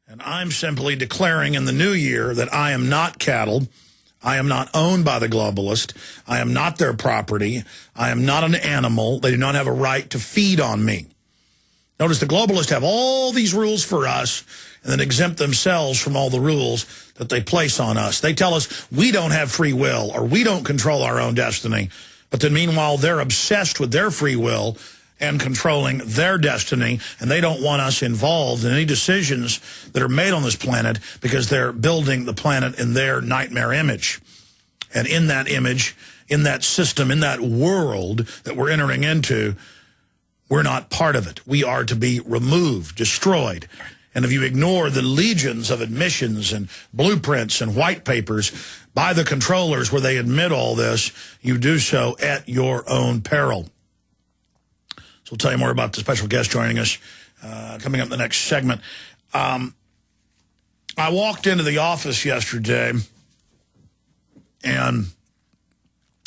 And I'm simply declaring in the new year that I am not cattle. I am not owned by the globalist. I am not their property. I am not an animal. They do not have a right to feed on me. Notice the globalists have all these rules for us and then exempt themselves from all the rules that they place on us. They tell us we don't have free will or we don't control our own destiny. But then meanwhile, they're obsessed with their free will and controlling their destiny, and they don't want us involved in any decisions that are made on this planet because they're building the planet in their nightmare image. And in that image, in that system, in that world that we're entering into, we're not part of it. We are to be removed, destroyed. And if you ignore the legions of admissions and blueprints and white papers by the controllers where they admit all this, you do so at your own peril. So we'll tell you more about the special guest joining us coming up in the next segment. I walked into the office yesterday, and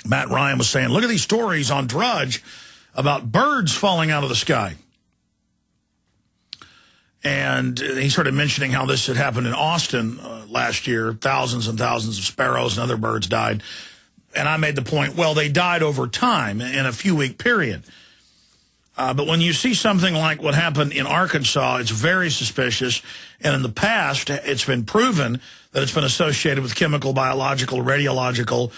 Matt Ryan was saying, look at these stories on Drudge about birds falling out of the sky. And he started mentioning how this had happened in Austin last year. Thousands and thousands of sparrows and other birds died. And I made the point, well, they died over time in a few-week period. But when you see something like what happened in Arkansas, it's very suspicious. And in the past, it's been proven that it's been associated with chemical, biological, radiological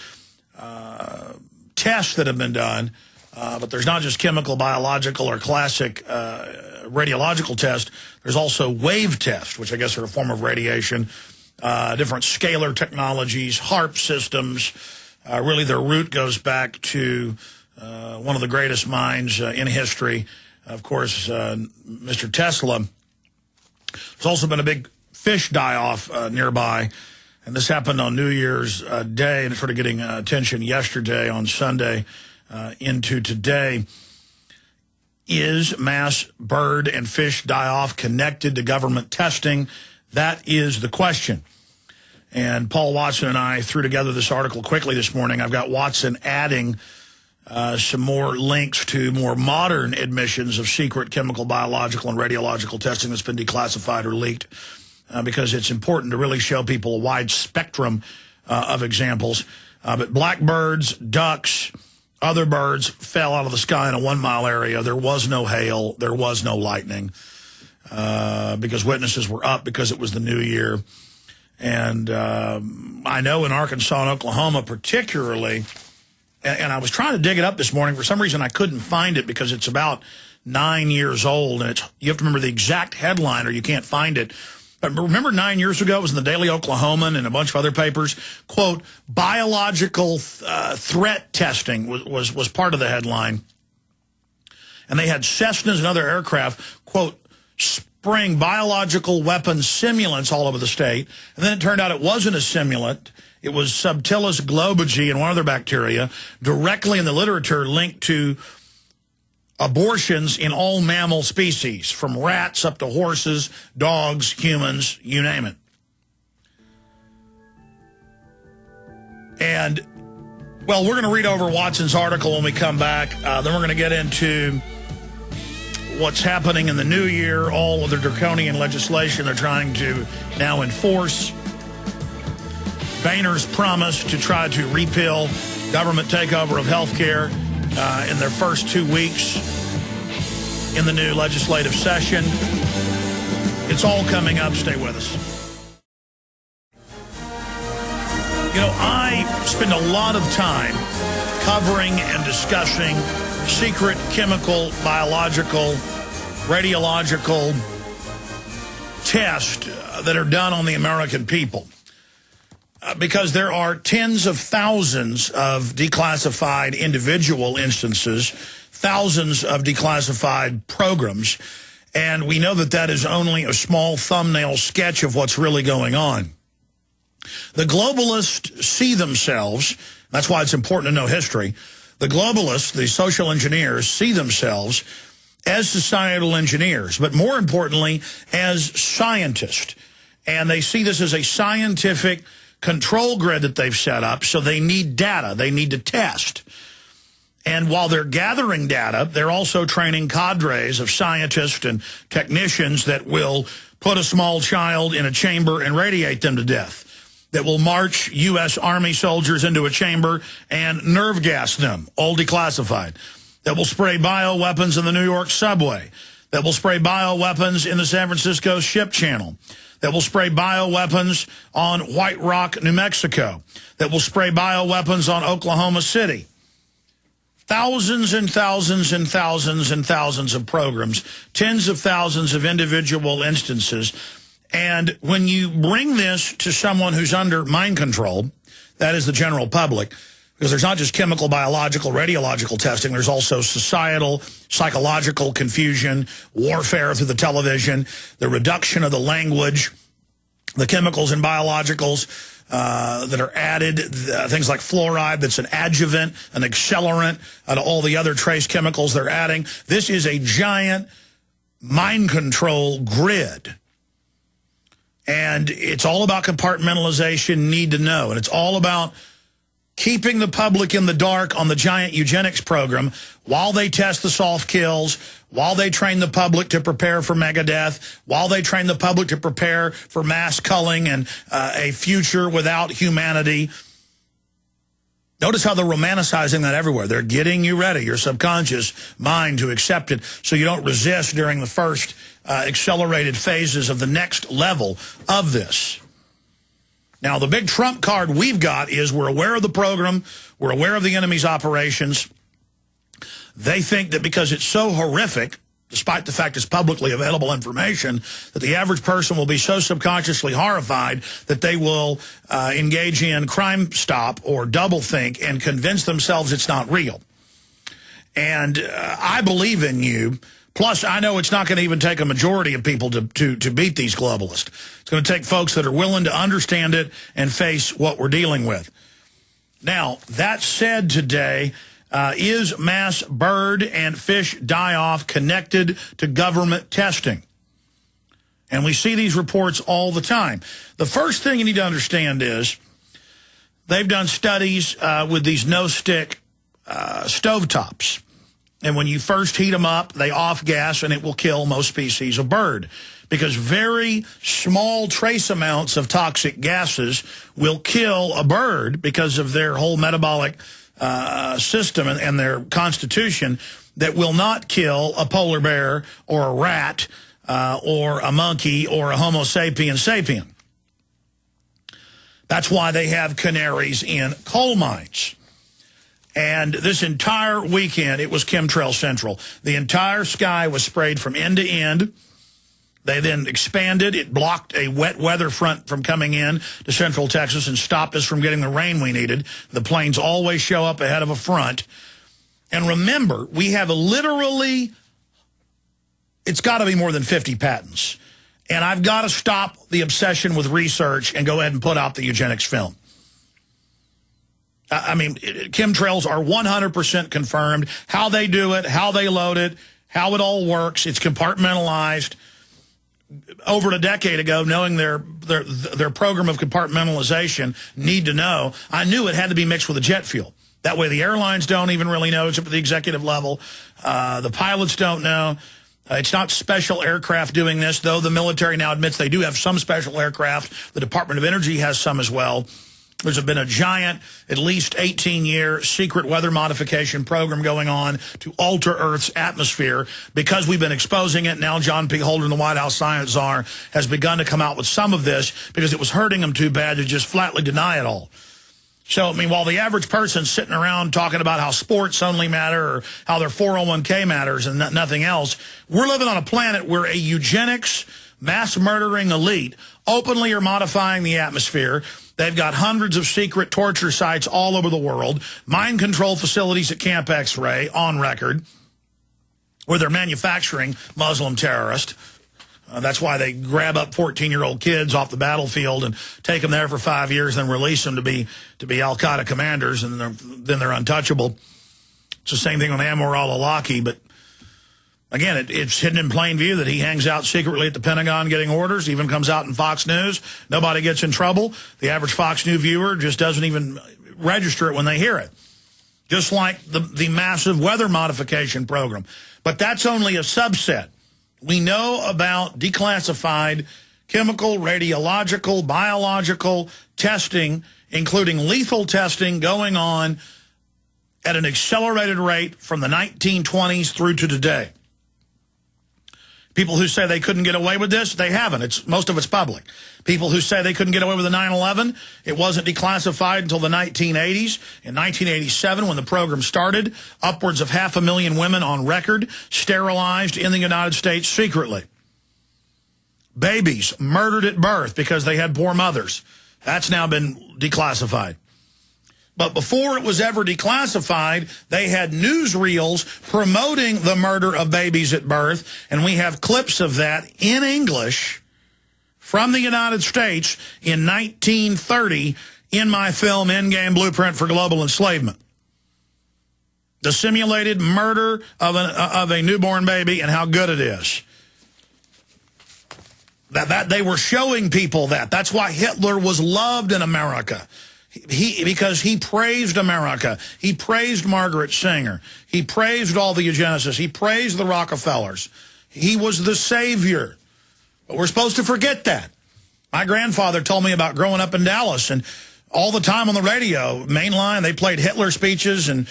tests that have been done. But there's not just chemical, biological, or classic radiological test. There's also wave test, which I guess are a form of radiation, different scalar technologies, HARP systems. Really, their root goes back to one of the greatest minds in history, of course, Mr. Tesla. There's also been a big fish die-off nearby, and this happened on New Year's Day, and it started getting attention yesterday on Sunday into today. Is mass bird and fish die-off connected to government testing? That is the question. And Paul Watson and I threw together this article quickly this morning. I've got Watson adding some more links to more modern admissions of secret chemical, biological, and radiological testing that's been declassified or leaked because it's important to really show people a wide spectrum of examples. But blackbirds, ducks, other birds fell out of the sky in a 1-mile area. There was no hail. There was no lightning because witnesses were up because it was the new year. And I know in Arkansas and Oklahoma particularly, and I was trying to dig it up this morning. For some reason, I couldn't find it because it's about 9 years old. And you have to remember the exact headline or you can't find it. But remember 9 years ago, it was in the Daily Oklahoman and a bunch of other papers, quote, biological threat testing was part of the headline. And they had Cessnas and other aircraft, quote, spraying biological weapons simulants all over the state. And then it turned out it wasn't a simulant. It was Subtilis globigii and one other bacteria directly in the literature linked to abortions in all mammal species, from rats up to horses, dogs, humans, you name it. And, well, we're going to read over Watson's article when we come back. Then we're going to get into what's happening in the new year, all of the draconian legislation they're trying to now enforce. Boehner's promise to try to repeal government takeover of health care in their first 2 weeks in the new legislative session. It's all coming up. Stay with us. You know, I spend a lot of time covering and discussing secret chemical, biological, radiological tests that are done on the American people. Because there are tens of thousands of declassified individual instances, thousands of declassified programs, and we know that that is only a small thumbnail sketch of what's really going on. The globalists see themselves, that's why it's important to know history, the globalists, the social engineers, see themselves as societal engineers, but more importantly, as scientists. And they see this as a scientific control grid that they've set up, so they need data. They need to test. And while they're gathering data, they're also training cadres of scientists and technicians that will put a small child in a chamber and radiate them to death, that will march U.S. Army soldiers into a chamber and nerve gas them, all declassified, that will spray bioweapons in the New York subway, that will spray bioweapons in the San Francisco ship channel, that will spray bioweapons on White Rock, New Mexico, that will spray bioweapons on Oklahoma City. Thousands and thousands and thousands and thousands of programs, tens of thousands of individual instances. And when you bring this to someone who's under mind control, that is the general public, because there's not just chemical, biological, radiological testing, there's also societal, psychological confusion, warfare through the television, the reduction of the language, the chemicals and biologicals that are added, things like fluoride that's an adjuvant, an accelerant, and all the other trace chemicals they're adding. This is a giant mind control grid. And it's all about compartmentalization, need to know. And it's all about keeping the public in the dark on the giant eugenics program while they test the soft kills, while they train the public to prepare for megadeath, while they train the public to prepare for mass culling and a future without humanity. Notice how they're romanticizing that everywhere. They're getting you ready, your subconscious mind, to accept it so you don't resist during the first accelerated phases of the next level of this. Now, the big trump card we've got is we're aware of the program, we're aware of the enemy's operations. They think that because it's so horrific, despite the fact it's publicly available information, that the average person will be so subconsciously horrified that they will engage in Crime Stop or doublethink and convince themselves it's not real. And I believe in you. Plus, I know it's not going to even take a majority of people to beat these globalists. It's going to take folks that are willing to understand it and face what we're dealing with. Now, that said today, is mass bird and fish die-off connected to government testing? And we see these reports all the time. The first thing you need to understand is they've done studies with these no-stick stovetops. And when you first heat them up, they off-gas, and it will kill most species of bird. Because very small trace amounts of toxic gases will kill a bird because of their whole metabolic system and their constitution, that will not kill a polar bear or a rat or a monkey or a Homo sapien sapien. That's why they have canaries in coal mines. And this entire weekend, it was chemtrail central. The entire sky was sprayed from end to end. They then expanded. It blocked a wet weather front from coming in to central Texas and stopped us from getting the rain we needed. The planes always show up ahead of a front. And remember, we have literally, it's got to be more than 50 patents. And I've got to stop the obsession with research and go ahead and put out the eugenics film. I mean, chemtrails are 100% confirmed. How they do it, how they load it, how it all works. It's compartmentalized. Over a decade ago, knowing their program of compartmentalization, need to know, I knew it had to be mixed with a jet fuel. That way the airlines don't even really know. It's up at the executive level. The pilots don't know. It's not special aircraft doing this, though the military now admits they do have some special aircraft. The Department of Energy has some as well. There's been a giant, at least 18-year secret weather modification program going on to alter Earth's atmosphere because we've been exposing it. Now John P. Holder, the White House science czar, has begun to come out with some of this because it was hurting them too bad to just flatly deny it all. So, I mean, while the average person's sitting around talking about how sports only matter or how their 401k matters and nothing else, we're living on a planet where a eugenics, mass-murdering elite openly are modifying the atmosphere. They've got hundreds of secret torture sites all over the world, mind control facilities at Camp X-Ray on record, where they're manufacturing Muslim terrorists. That's why they grab up 14-year-old kids off the battlefield and take them there for 5 years, then release them to be al-Qaeda commanders, and then they're untouchable. It's the same thing with Anwar al-Awlaki, but again, it's hidden in plain view that he hangs out secretly at the Pentagon getting orders, even comes out in Fox News. Nobody gets in trouble. The average Fox News viewer just doesn't even register it when they hear it. Just like the massive weather modification program. But that's only a subset. We know about declassified chemical, radiological, biological testing, including lethal testing, going on at an accelerated rate from the 1920s through to today. People who say they couldn't get away with this, they haven't. Most of it's public. People who say they couldn't get away with the 9/11, it wasn't declassified until the 1980s. In 1987, when the program started, upwards of 500,000 women on record sterilized in the United States secretly. Babies murdered at birth because they had poor mothers. That's now been declassified. But before it was ever declassified, they had newsreels promoting the murder of babies at birth, and we have clips of that in English from the United States in 1930 in my film Endgame Blueprint for Global Enslavement. The simulated murder of a newborn baby and how good it is. That they were showing people that. That's why Hitler was loved in America. Because he praised America. He praised Margaret Sanger. He praised all the eugenicists. He praised the Rockefellers. He was the savior. But we're supposed to forget that. My grandfather told me about growing up in Dallas, and all the time on the radio, mainline, they played Hitler speeches and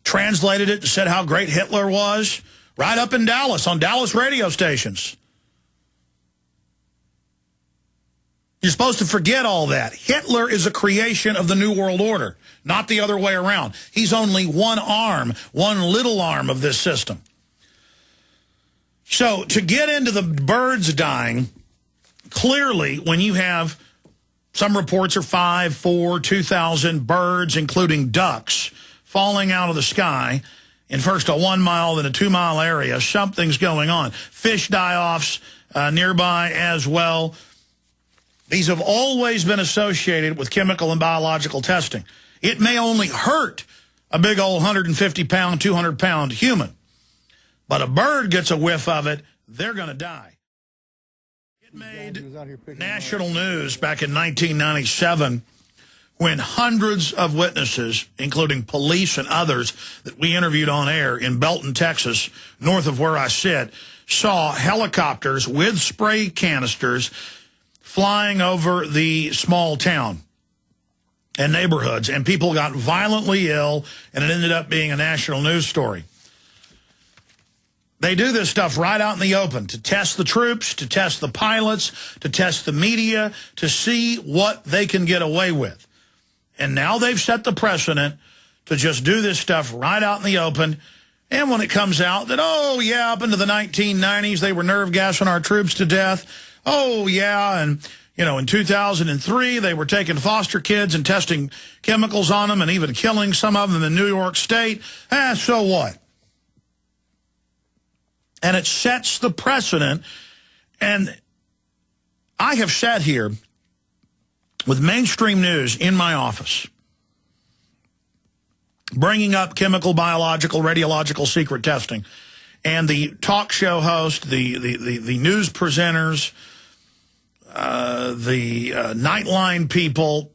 translated it and said how great Hitler was. Right up in Dallas, on Dallas radio stations. You're supposed to forget all that. Hitler is a creation of the New World Order, not the other way around. He's only one arm, one little arm of this system. So to get into the birds dying, clearly when you have, some reports are 5, 4, 2,000 birds, including ducks, falling out of the sky in first a 1 mile, then a 2 mile area, something's going on. Fish die-offs nearby as well. These have always been associated with chemical and biological testing. It may only hurt a big old 150-pound, 200-pound human, but a bird gets a whiff of it, they're going to die. It made national news back in 1997 when hundreds of witnesses, including police and others that we interviewed on air in Belton, Texas, north of where I sit, saw helicopters with spray canisters flying over the small town and neighborhoods, and people got violently ill, and it ended up being a national news story. They do this stuff right out in the open to test the troops, to test the pilots, to test the media, to see what they can get away with. And now they've set the precedent to just do this stuff right out in the open. And when it comes out that, oh, yeah, up into the 1990s, they were nerve gassing our troops to death. Oh, yeah, and, you know, in 2003, they were taking foster kids and testing chemicals on them and even killing some of them in New York State. So what? And it sets the precedent. And I have sat here with mainstream news in my office, bringing up chemical, biological, radiological secret testing. And the talk show host, the news presenters, the Nightline people,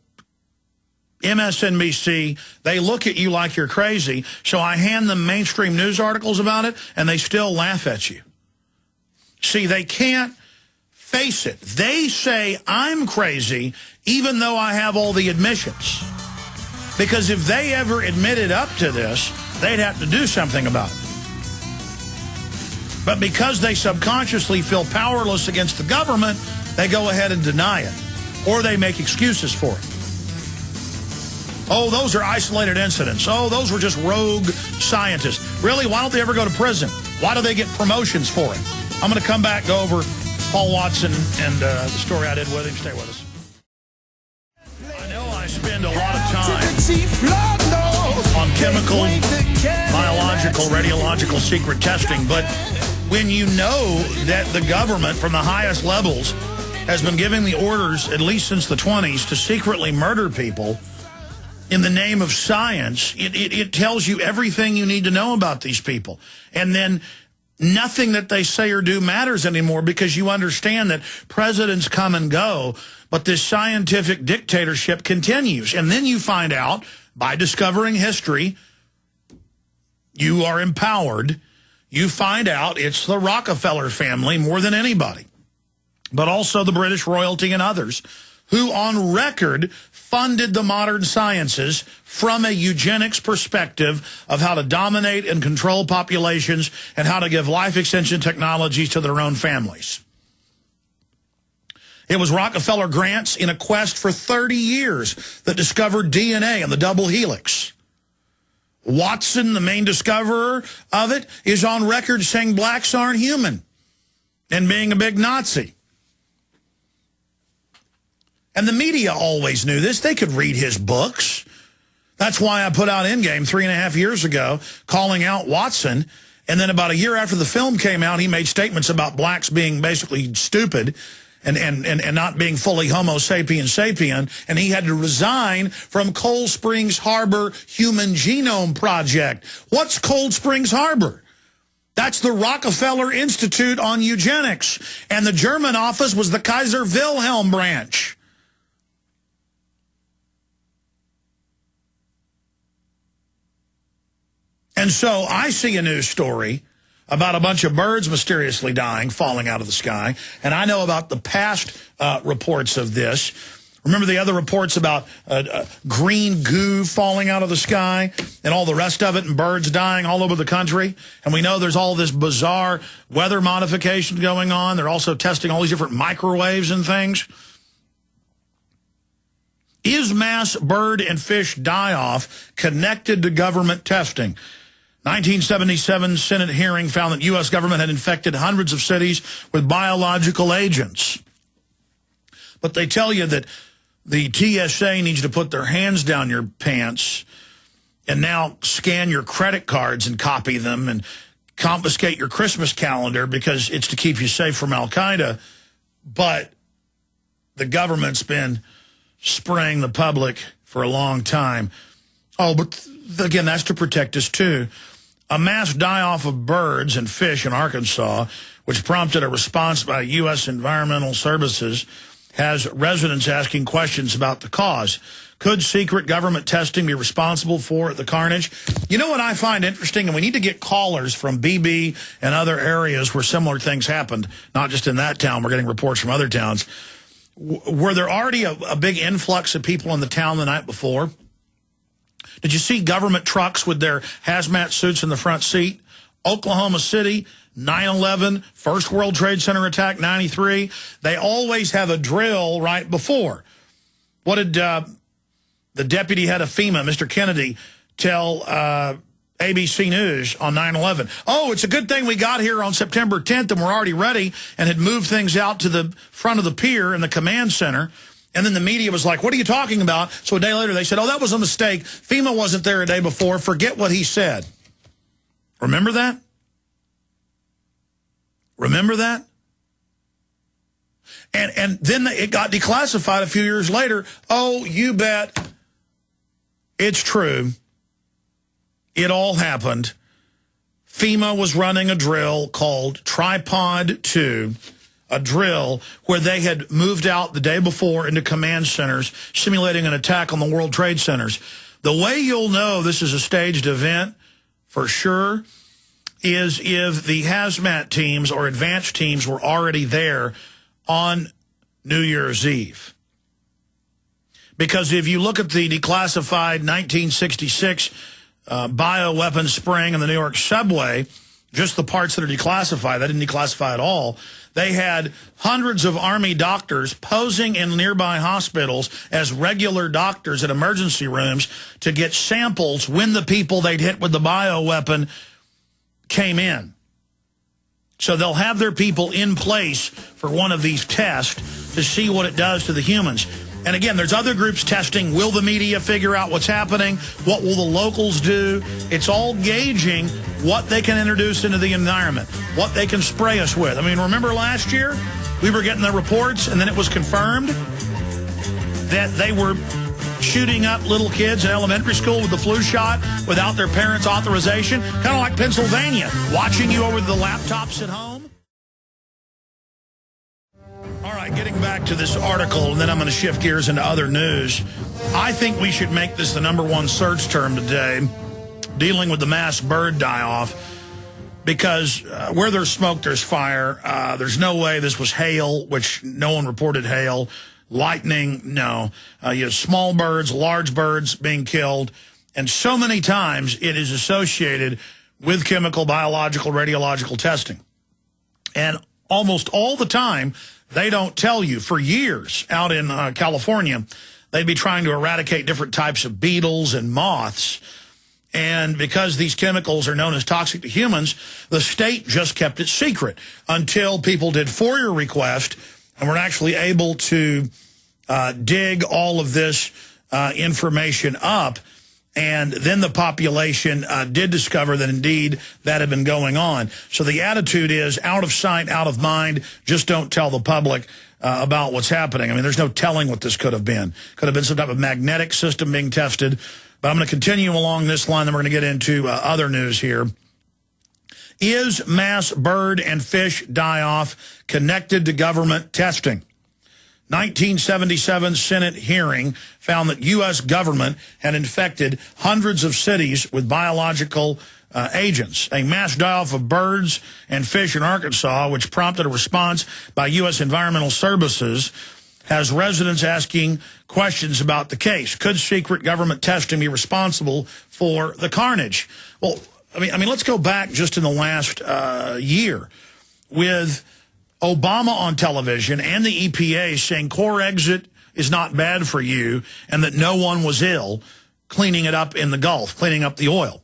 MSNBC, they look at you like you're crazy. So I hand them mainstream news articles about it, and they still laugh at you. See, they can't face it. They say I'm crazy, even though I have all the admissions. Because if they ever admitted up to this, they'd have to do something about it. But because they subconsciously feel powerless against the government, they go ahead and deny it. Or they make excuses for it. Oh, those are isolated incidents. Oh, those were just rogue scientists. Really? Why don't they ever go to prison? Why do they get promotions for it? I'm going to come back, go over Paul Watson and the story I did with him. Stay with us. I know I spend a lot of time on chemical, biological, radiological secret testing, but when you know that the government from the highest levels has been giving the orders, at least since the 20s, to secretly murder people in the name of science, it tells you everything you need to know about these people. And then nothing that they say or do matters anymore, because you understand that presidents come and go, but this scientific dictatorship continues. And then you find out, by discovering history, you are empowered. you find out it's the Rockefeller family more than anybody, but also the British royalty and others who on record funded the modern sciences from a eugenics perspective of how to dominate and control populations and how to give life extension technologies to their own families. It was Rockefeller grants in a quest for 30 years that discovered DNA and the double helix. Watson, the main discoverer of it, is on record saying blacks aren't human and being a big Nazi. And the media always knew this. They could read his books. That's why I put out Endgame 3.5 years ago, calling out Watson. And then about a year after the film came out, he made statements about blacks being basically stupid and not being fully Homo sapien sapien. And he had to resign from Cold Springs Harbor Human Genome Project. What's Cold Springs Harbor? That's the Rockefeller Institute on Eugenics. And the German office was the Kaiser Wilhelm branch. And so I see a news story about a bunch of birds mysteriously dying, falling out of the sky. And I know about the past reports of this. Remember the other reports about green goo falling out of the sky and all the rest of it and birds dying all over the country? And we know there's all this bizarre weather modification going on. They're also testing all these different microwaves and things. Is mass bird and fish die-off connected to government testing? 1977 Senate hearing found that U.S. government had infected hundreds of cities with biological agents. But they tell you that the TSA needs to put their hands down your pants and now scan your credit cards and copy them and confiscate your Christmas calendar because it's to keep you safe from Al-Qaeda. But the government's been spraying the public for a long time. Oh, but again, that's to protect us too. A mass die-off of birds and fish in Arkansas, which prompted a response by U.S. Environmental Services, has residents asking questions about the cause. Could secret government testing be responsible for the carnage? You know what I find interesting, and we need to get callers from BB and other areas where similar things happened, not just in that town. We're getting reports from other towns. Were there already a big influx of people in the town the night before? Did you see government trucks with their hazmat suits in the front seat? Oklahoma City, 9/11, First World Trade Center attack, 93. They always have a drill right before. What did the deputy head of FEMA, Mr. Kennedy, tell ABC News on 9/11? Oh, it's a good thing we got here on September 10th and we're already ready and had moved things out to the front of the pier in the command center. And then the media was like, what are you talking about? So a day later they said, oh, that was a mistake. FEMA wasn't there a day before. Forget what he said. Remember that? Remember that? And then it got declassified a few years later. Oh, you bet. It's true. It all happened. FEMA was running a drill called Tripod 2, a drill where they had moved out the day before into command centers, simulating an attack on the World Trade Centers. The way you'll know this is a staged event, for sure, is if the hazmat teams or advanced teams were already there on New Year's Eve. Because if you look at the declassified 1966 bioweapon spraying in the New York subway, just the parts that are declassified, they didn't declassify at all. They had hundreds of Army doctors posing in nearby hospitals as regular doctors at emergency rooms to get samples when the people they'd hit with the bioweapon came in. So they'll have their people in place for one of these tests to see what it does to the humans. And again, there's other groups testing. Will the media figure out what's happening? What will the locals do? It's all gauging what they can introduce into the environment, what they can spray us with. I mean, remember last year? We were getting the reports, and then it was confirmed that they were shooting up little kids in elementary school with the flu shot without their parents' authorization. Kind of like Pennsylvania, watching you over the laptops at home. All right, getting back to this article, and then I'm going to shift gears into other news. I think we should make this the #1 search term today, dealing with the mass bird die-off. because where there's smoke, there's fire. There's no way this was hail, which no one reported hail. Lightning, no. You have small birds, large birds being killed. And so many times it is associated with chemical, biological, radiological testing. And almost all the time, they don't tell you. For years out in California, they'd be trying to eradicate different types of beetles and moths. And because these chemicals are known as toxic to humans, the state just kept it secret until people did FOIA requests and were actually able to dig all of this information up. And then the population did discover that, indeed, that had been going on. So the attitude is out of sight, out of mind. Just don't tell the public about what's happening. I mean, there's no telling what this could have been. Could have been some type of magnetic system being tested. But I'm going to continue along this line, then we're going to get into other news here. Is mass bird and fish die-off connected to government testing? 1977 Senate hearing found that U.S. government had infected hundreds of cities with biological agents. A mass die-off of birds and fish in Arkansas, which prompted a response by U.S. Environmental Services, has residents asking questions about the case. Could secret government testing be responsible for the carnage? Well, I mean, let's go back just in the last year with Obama on television and the EPA saying core exit is not bad for you and that no one was ill cleaning it up in the Gulf, cleaning up the oil.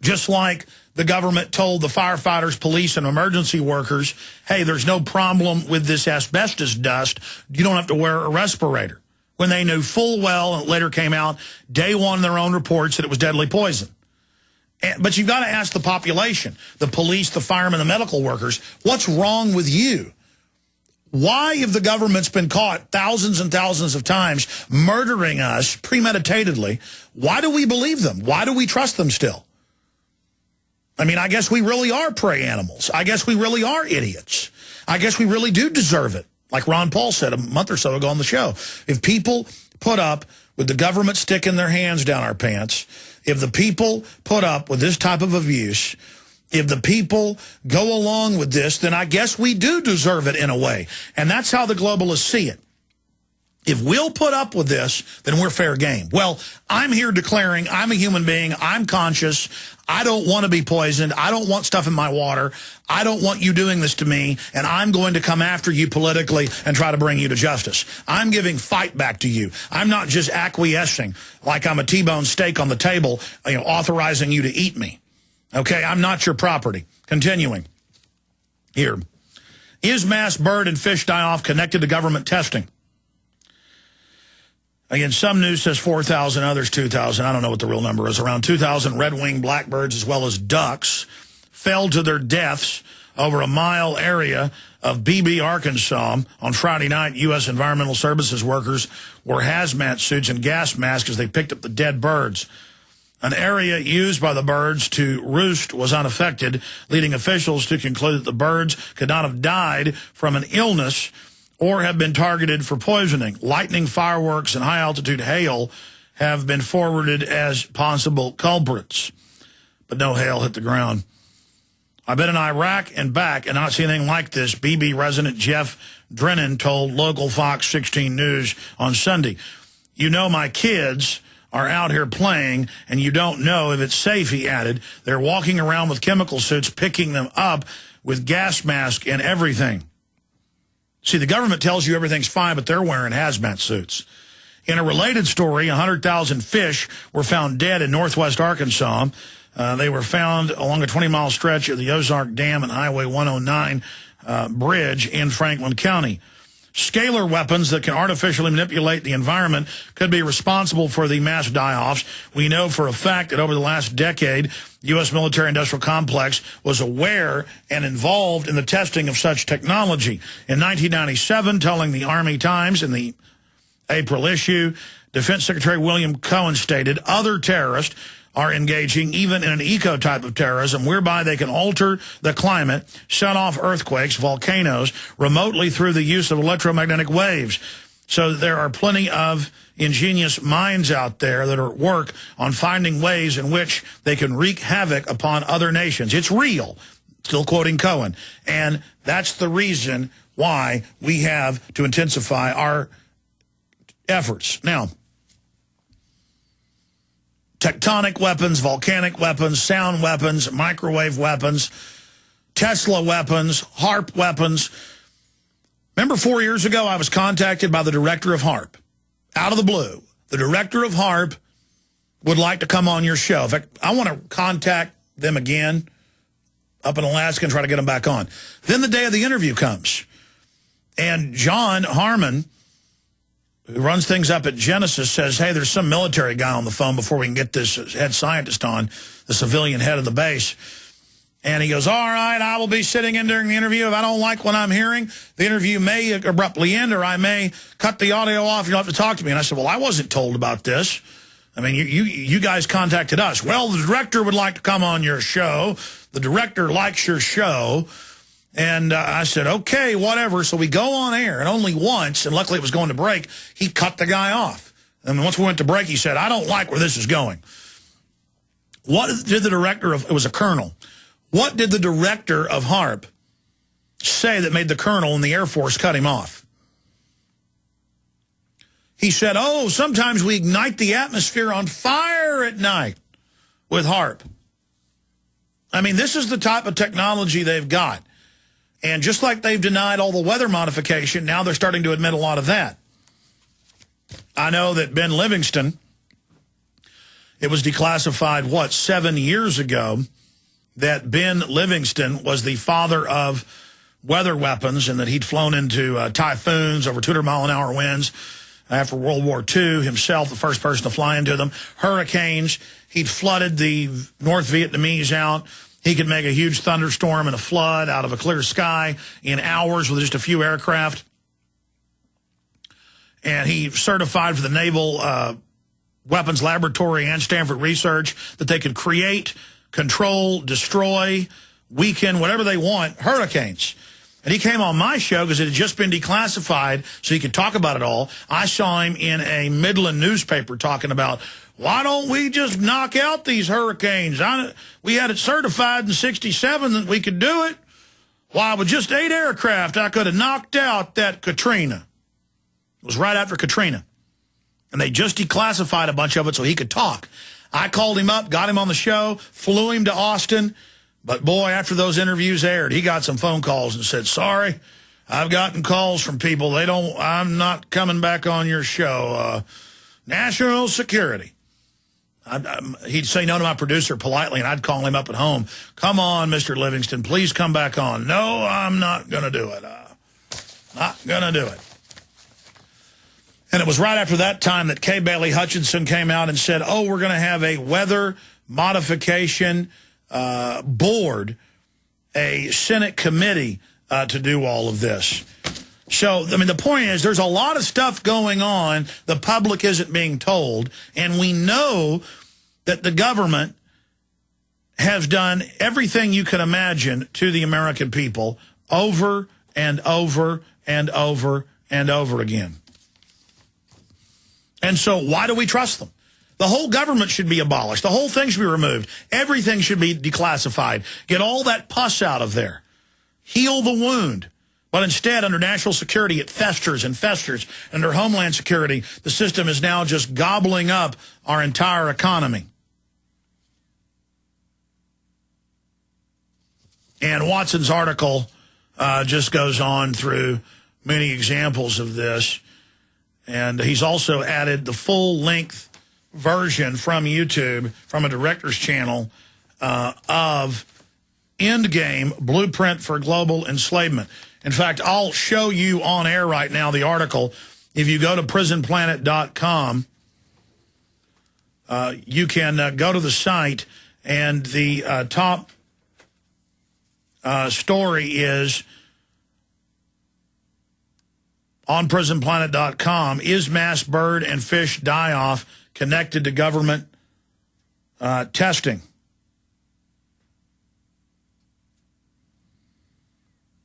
Just like the government told the firefighters, police, and emergency workers, hey, there's no problem with this asbestos dust. You don't have to wear a respirator. When they knew full well, and it later came out, day one in their own reports, that it was deadly poison. But you've got to ask the population, the police, the firemen, the medical workers, what's wrong with you? Why, if the government's been caught thousands and thousands of times murdering us premeditatedly, why do we believe them? Why do we trust them still? I mean, I guess we really are prey animals. I guess we really are idiots. I guess we really do deserve it. Like Ron Paul said a month or so ago on the show. If people put up with the government sticking their hands down our pants, if the people put up with this type of abuse, if the people go along with this, then I guess we do deserve it in a way. And that's how the globalists see it. If we'll put up with this, then we're fair game. Well, I'm here declaring I'm a human being. I'm conscious. I don't want to be poisoned. I don't want stuff in my water. I don't want you doing this to me, and I'm going to come after you politically and try to bring you to justice. I'm giving fight back to you. I'm not just acquiescing like I'm a T-bone steak on the table, authorizing you to eat me. Okay, I'm not your property. Continuing here. Is mass bird and fish die-off connected to government testing? Again, some news says 4,000, others 2,000. I don't know what the real number is. Around 2,000 red-winged blackbirds as well as ducks fell to their deaths over a mile area of Beebe, Arkansas. On Friday night, U.S. Environmental Services workers wore hazmat suits and gas masks as they picked up the dead birds. An area used by the birds to roost was unaffected, leading officials to conclude that the birds could not have died from an illness or have been targeted for poisoning. Lightning, fireworks, and high-altitude hail have been forwarded as possible culprits. But no hail hit the ground. I've been in Iraq and back and not seen anything like this, BB resident Jeff Drennan told local Fox 16 News on Sunday. You know my kids are out here playing, and you don't know if it's safe, he added. They're walking around with chemical suits, picking them up with gas masks and everything. See, the government tells you everything's fine, but they're wearing hazmat suits. In a related story, 100,000 fish were found dead in northwest Arkansas. They were found along a 20-mile stretch of the Ozark Dam and Highway 109 bridge in Franklin County. Scalar weapons that can artificially manipulate the environment could be responsible for the mass die-offs. We know for a fact that over the last decade, U.S. military-industrial complex was aware and involved in the testing of such technology. In 1997, telling the Army Times in the April issue, Defense Secretary William Cohen stated, other terrorists are engaging even in an eco-type of terrorism whereby they can alter the climate, shut off earthquakes, volcanoes, remotely through the use of electromagnetic waves. So there are plenty of ingenious minds out there that are at work on finding ways in which they can wreak havoc upon other nations. It's real. Still quoting Cohen. And that's the reason why we have to intensify our efforts. Now, tectonic weapons, volcanic weapons, sound weapons, microwave weapons, Tesla weapons, HARP weapons. Remember 4 years ago, I was contacted by the director of HARP. Out of the blue, the director of HARP would like to come on your show. In fact, I want to contact them again up in Alaska and try to get them back on. Then the day of the interview comes. And John Harmon, who runs things up at Genesis, says, hey, there's some military guy on the phone before we can get this head scientist on, the civilian head of the base. And he goes, all right, I will be sitting in during the interview. If I don't like what I'm hearing, the interview may abruptly end, or I may cut the audio off. You don't have to talk to me. And I said, well, I wasn't told about this. I mean, you guys contacted us. Well, the director would like to come on your show. The director likes your show. And I said, okay, whatever. So we go on air, and only once, and luckily it was going to break, he cut the guy off. And once we went to break, he said, I don't like where this is going. What did the director of, it was a colonel. What did the director of HARP say that made the colonel in the Air Force cut him off? He said, oh, sometimes we ignite the atmosphere on fire at night with HARP. I mean, this is the type of technology they've got. And just like they've denied all the weather modification, now they're starting to admit a lot of that. I know that Ben Livingston, it was declassified, what, 7 years ago, that Ben Livingston was the father of weather weapons and that he'd flown into typhoons over 200-mile-an-hour winds after World War II, himself the first person to fly into them. Hurricanes, he'd flooded the North Vietnamese out. He could make a huge thunderstorm and a flood out of a clear sky in hours with just a few aircraft. And he certified for the Naval Weapons Laboratory and Stanford Research that they could create, control, destroy, weaken, whatever they want, hurricanes. And he came on my show because it had just been declassified so he could talk about it all. I saw him in a Midland newspaper talking about, why don't we just knock out these hurricanes? We had it certified in '67 that we could do it. Why, with just 8 aircraft, I could have knocked out that Katrina. It was right after Katrina. And they just declassified a bunch of it so he could talk. I called him up, got him on the show, flew him to Austin. But, boy, after those interviews aired, he got some phone calls and said, sorry, I've gotten calls from people. I'm not coming back on your show. National security. He'd say no to my producer politely, and I'd call him up at home. Come on, Mr. Livingston, please come back on. No, I'm not going to do it. Not going to do it. And it was right after that time that Kay Bailey Hutchinson came out and said, oh, we're going to have a weather modification board, a Senate committee to do all of this. So, I mean, the point is there's a lot of stuff going on the public isn't being told, and we know that the government has done everything you can imagine to the American people over and over and over and over again. And so why do we trust them? The whole government should be abolished. The whole thing should be removed. Everything should be declassified. Get all that pus out of there. Heal the wound. But instead, under national security, it festers and festers. Under Homeland Security, the system is now just gobbling up our entire economy. And Watson's article just goes on through many examples of this. And he's also added the full-length version from YouTube, from a director's channel, of Endgame, Blueprint for Global Enslavement. In fact, I'll show you on air right now the article. If you go to prisonplanet.com, you can go to the site, and the top story is on prisonplanet.com, is mass bird and fish die-off connected to government testing?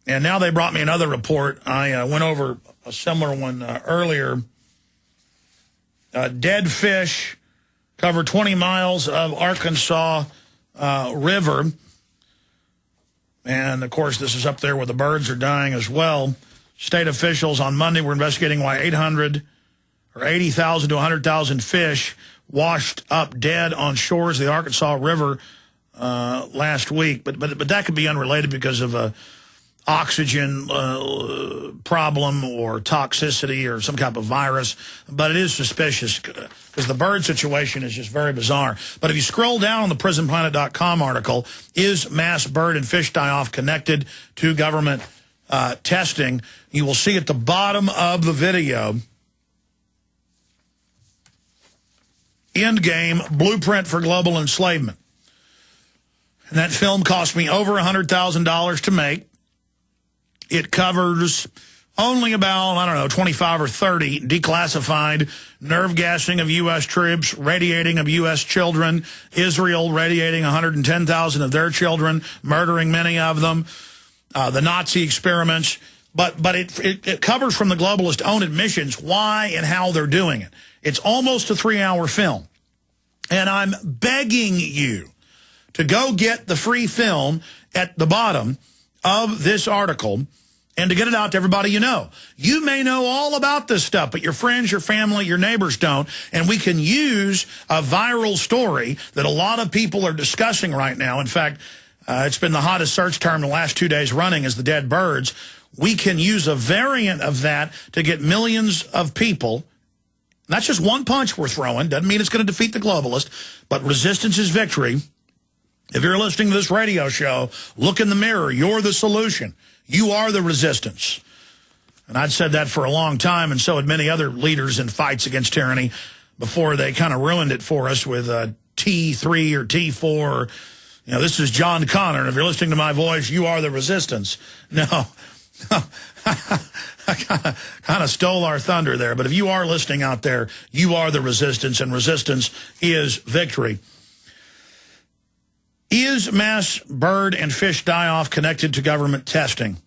And now they brought me another report. I went over a similar one earlier. Dead fish cover 20 miles of Arkansas River. And, of course, this is up there where the birds are dying as well. State officials on Monday were investigating why 80,000 to 100,000 fish washed up dead on shores of the Arkansas River last week. But that could be unrelated because of a oxygen problem or toxicity or some type of virus. But it is suspicious because the bird situation is just very bizarre. But if you scroll down on the PrisonPlanet.com article, is mass bird and fish die-off connected to government testing? You will see at the bottom of the video, Endgame, Blueprint for Global Enslavement. And that film cost me over $100,000 to make. It covers only about, I don't know, 25 or 30 declassified nerve gassing of U.S. troops, radiating of U.S. children, Israel radiating 110,000 of their children, murdering many of them, the Nazi experiments. But it covers from the globalist own admissions why and how they're doing it. It's almost a 3-hour film. And I'm begging you to go get the free film at the bottom of this article and to get it out to everybody you know. You may know all about this stuff, but your friends, your family, your neighbors don't. And we can use a viral story that a lot of people are discussing right now. In fact, it's been the hottest search term the last 2 days running is the dead birds. We can use a variant of that to get millions of people. That's just one punch we're throwing. Doesn't mean it's going to defeat the globalist, but resistance is victory. If you're listening to this radio show, look in the mirror. You're the solution. You are the resistance. And I'd said that for a long time, and so had many other leaders in fights against tyranny before they kind of ruined it for us with T3 or T4. You know, this is John Connor, and if you're listening to my voice, you are the resistance. No. I kind of stole our thunder there. But if you are listening out there, you are the resistance, and resistance is victory. Is mass bird and fish die-off connected to government testing?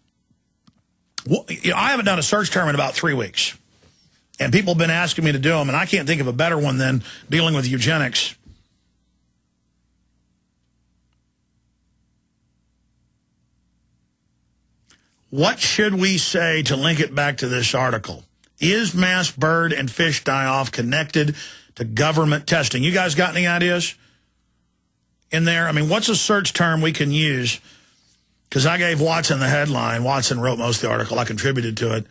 Well, I haven't done a search term in about 3 weeks. And people have been asking me to do them, and I can't think of a better one than dealing with eugenics. What should we say to link it back to this article? Is mass bird and fish die-off connected to government testing? You guys got any ideas in there? I mean, what's a search term we can use? Because I gave Watson the headline. Watson wrote most of the article. I contributed to it.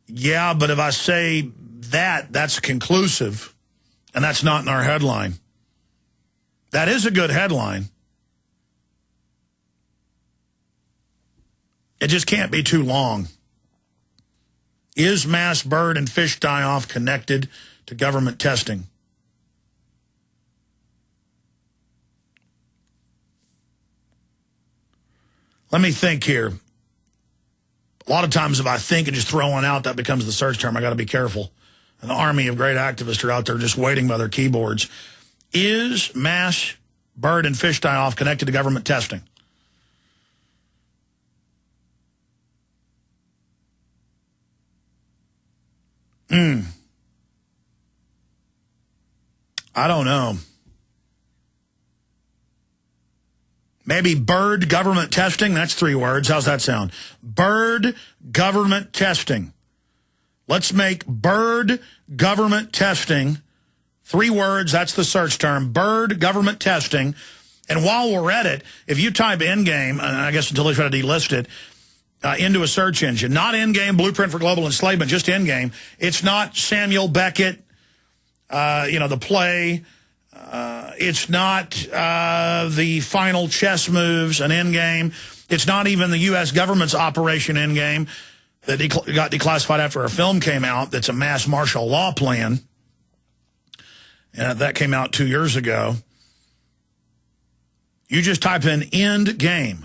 Yeah, but if I say that, that's conclusive, and that's not in our headline. That is a good headline. It just can't be too long. Is mass bird and fish die-off connected to government testing? Let me think here. A lot of times if I think and just throw one out, that becomes the search term. I got to be careful. An army of great activists are out there just waiting by their keyboards. Is mass bird and fish die-off connected to government testing? I don't know. Maybe bird government testing. That's 3 words. How's that sound? Bird government testing. Let's make bird government testing 3 words. That's the search term. Bird government testing. And while we're at it, if you type Endgame, I guess until they try to delist it, into a search engine, not Endgame, Blueprint for Global Enslavement, just Endgame. It's not Samuel Beckett, the play. It's not the final chess moves, an Endgame. It's not even the U.S. government's Operation Endgame that got declassified after a film came out that's a mass martial law plan. And that came out 2 years ago. You just type in Endgame.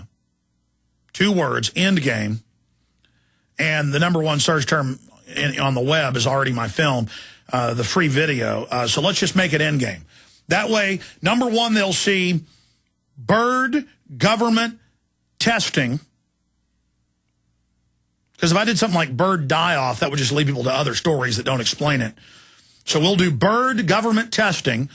2 words, Endgame, and the #1 search term on the web is already my film, the free video. So let's just make it Endgame. That way, #1, they'll see bird government testing. Because if I did something like bird die-off, that would just lead people to other stories that don't explain it. So we'll do bird government testing,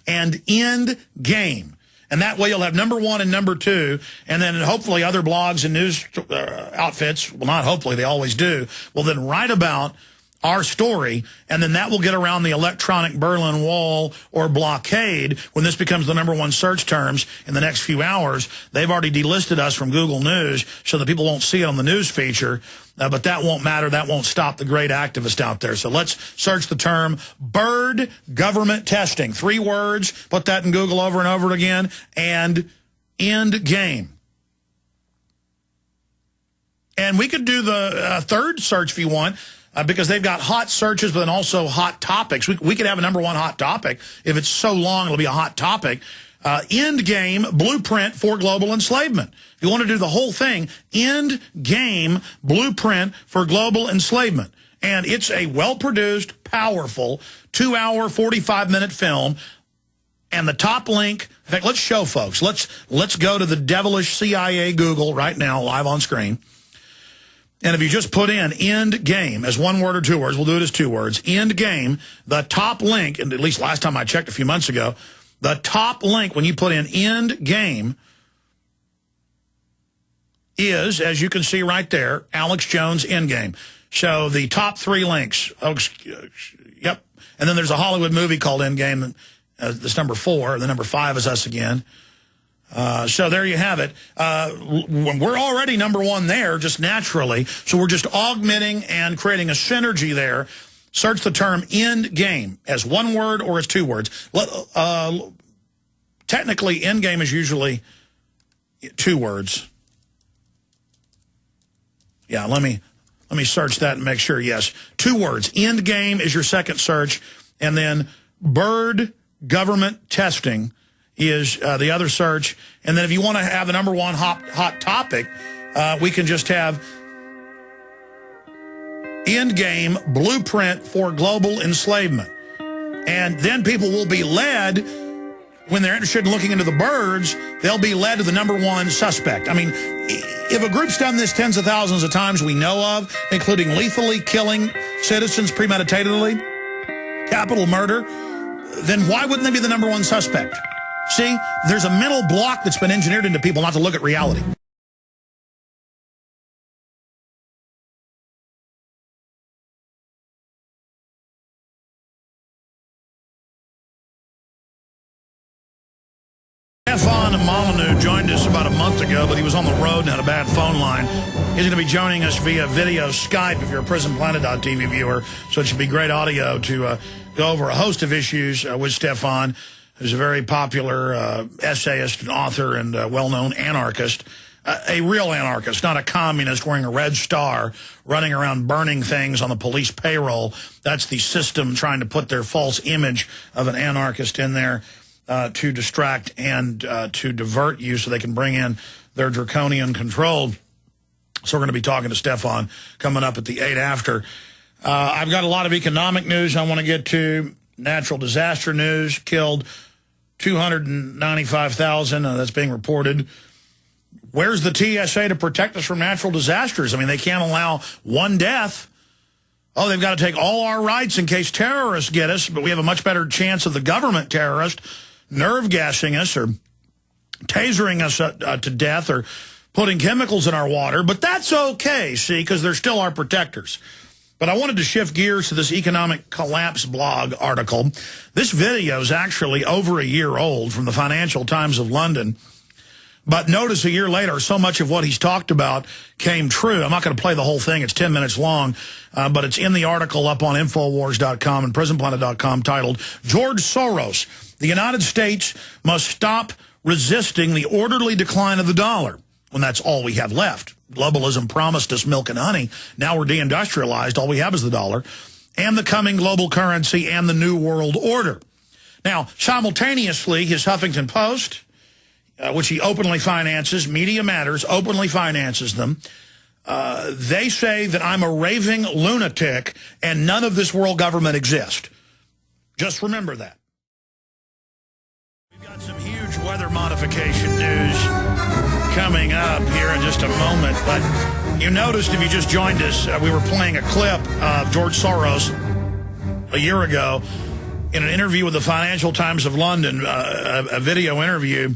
and end game. And that way you'll have number 1 and number 2, and then hopefully other blogs and news outfits, well, not hopefully, they always do, will then write about our story, and then that will get around the electronic Berlin Wall or blockade when this becomes the number 1 search terms in the next few hours. They've already delisted us from Google News so that people won't see it on the news feature, but that won't matter. That won't stop the great activists out there. So let's search the term bird government testing. 3 words, put that in Google over and over again, and end game. And we could do the third search if you want, because they've got hot searches, but then also hot topics. We could have a number 1 hot topic. If it's so long, it'll be a hot topic. End game blueprint for global enslavement. If you want to do the whole thing, end game blueprint for global enslavement. And it's a well-produced, powerful, 2-hour, 45-minute film. And the top link, in fact, let's show folks. Let's go to the devilish CIA Google right now, live on screen. And if you just put in end game as 1 word or 2 words, we'll do it as 2 words, end game, the top link, and at least last time I checked a few months ago, the top link when you put in end game is, as you can see right there, Alex Jones end game. So the top 3 links, yep. And then there's a Hollywood movie called Endgame, that's number 4, the number 5 is us again. So there you have it. We're already number 1 there, just naturally. So we're just augmenting and creating a synergy there. Search the term end game as 1 word or as 2 words. Technically, end game is usually 2 words. Yeah, let me search that and make sure. Yes, 2 words. End game is your second search, and then bird government testing is the other search. And then if you want to have the number 1 hot topic, we can just have end game blueprint for global enslavement. And then people will be led, when they're interested in looking into the birds, they'll be led to the number 1 suspect. I mean, if a group's done this tens of thousands of times we know of, including lethally killing citizens premeditatedly, capital murder, then why wouldn't they be the number 1 suspect? See, there's a mental block that's been engineered into people not to look at reality. Stefan and Molyneux joined us about a month ago, but he was on the road and had a bad phone line. He's going to be joining us via video Skype if you're a PrisonPlanet.tv viewer, so it should be great audio to go over a host of issues with Stefan, who's a very popular essayist and author and well-known anarchist. A real anarchist, not a communist wearing a red star, running around burning things on the police payroll. That's the system trying to put their false image of an anarchist in there to distract and to divert you so they can bring in their draconian control. So we're going to be talking to Stefan coming up at the 8 after. I've got a lot of economic news I want to get to. Natural disaster news, killed 295,000, that's being reported. Where's the TSA to protect us from natural disasters? I mean, they can't allow 1 death. Oh, they've got to take all our rights in case terrorists get us, but we have a much better chance of the government terrorist nerve gassing us or tasering us to death or putting chemicals in our water. But that's okay, see, because they're still our protectors. But I wanted to shift gears to this economic collapse blog article. This video is actually over a year old from the Financial Times of London. But notice a year later, so much of what he's talked about came true. I'm not going to play the whole thing. It's 10 minutes long. But it's in the article up on Infowars.com and PrisonPlanet.com titled, George Soros, the United States must stop resisting the orderly decline of the dollar, when that's all we have left. Globalism promised us milk and honey. Now we're deindustrialized. All we have is the dollar and the coming global currency and the new world order. Now, simultaneously, his Huffington Post, which he openly finances, Media Matters openly finances them, they say that I'm a raving lunatic and none of this world government exists. Just remember that. We've got some huge weather modification news coming up here in just a moment. But you noticed, if you just joined us, we were playing a clip of George Soros a year ago in an interview with the Financial Times of London, a video interview,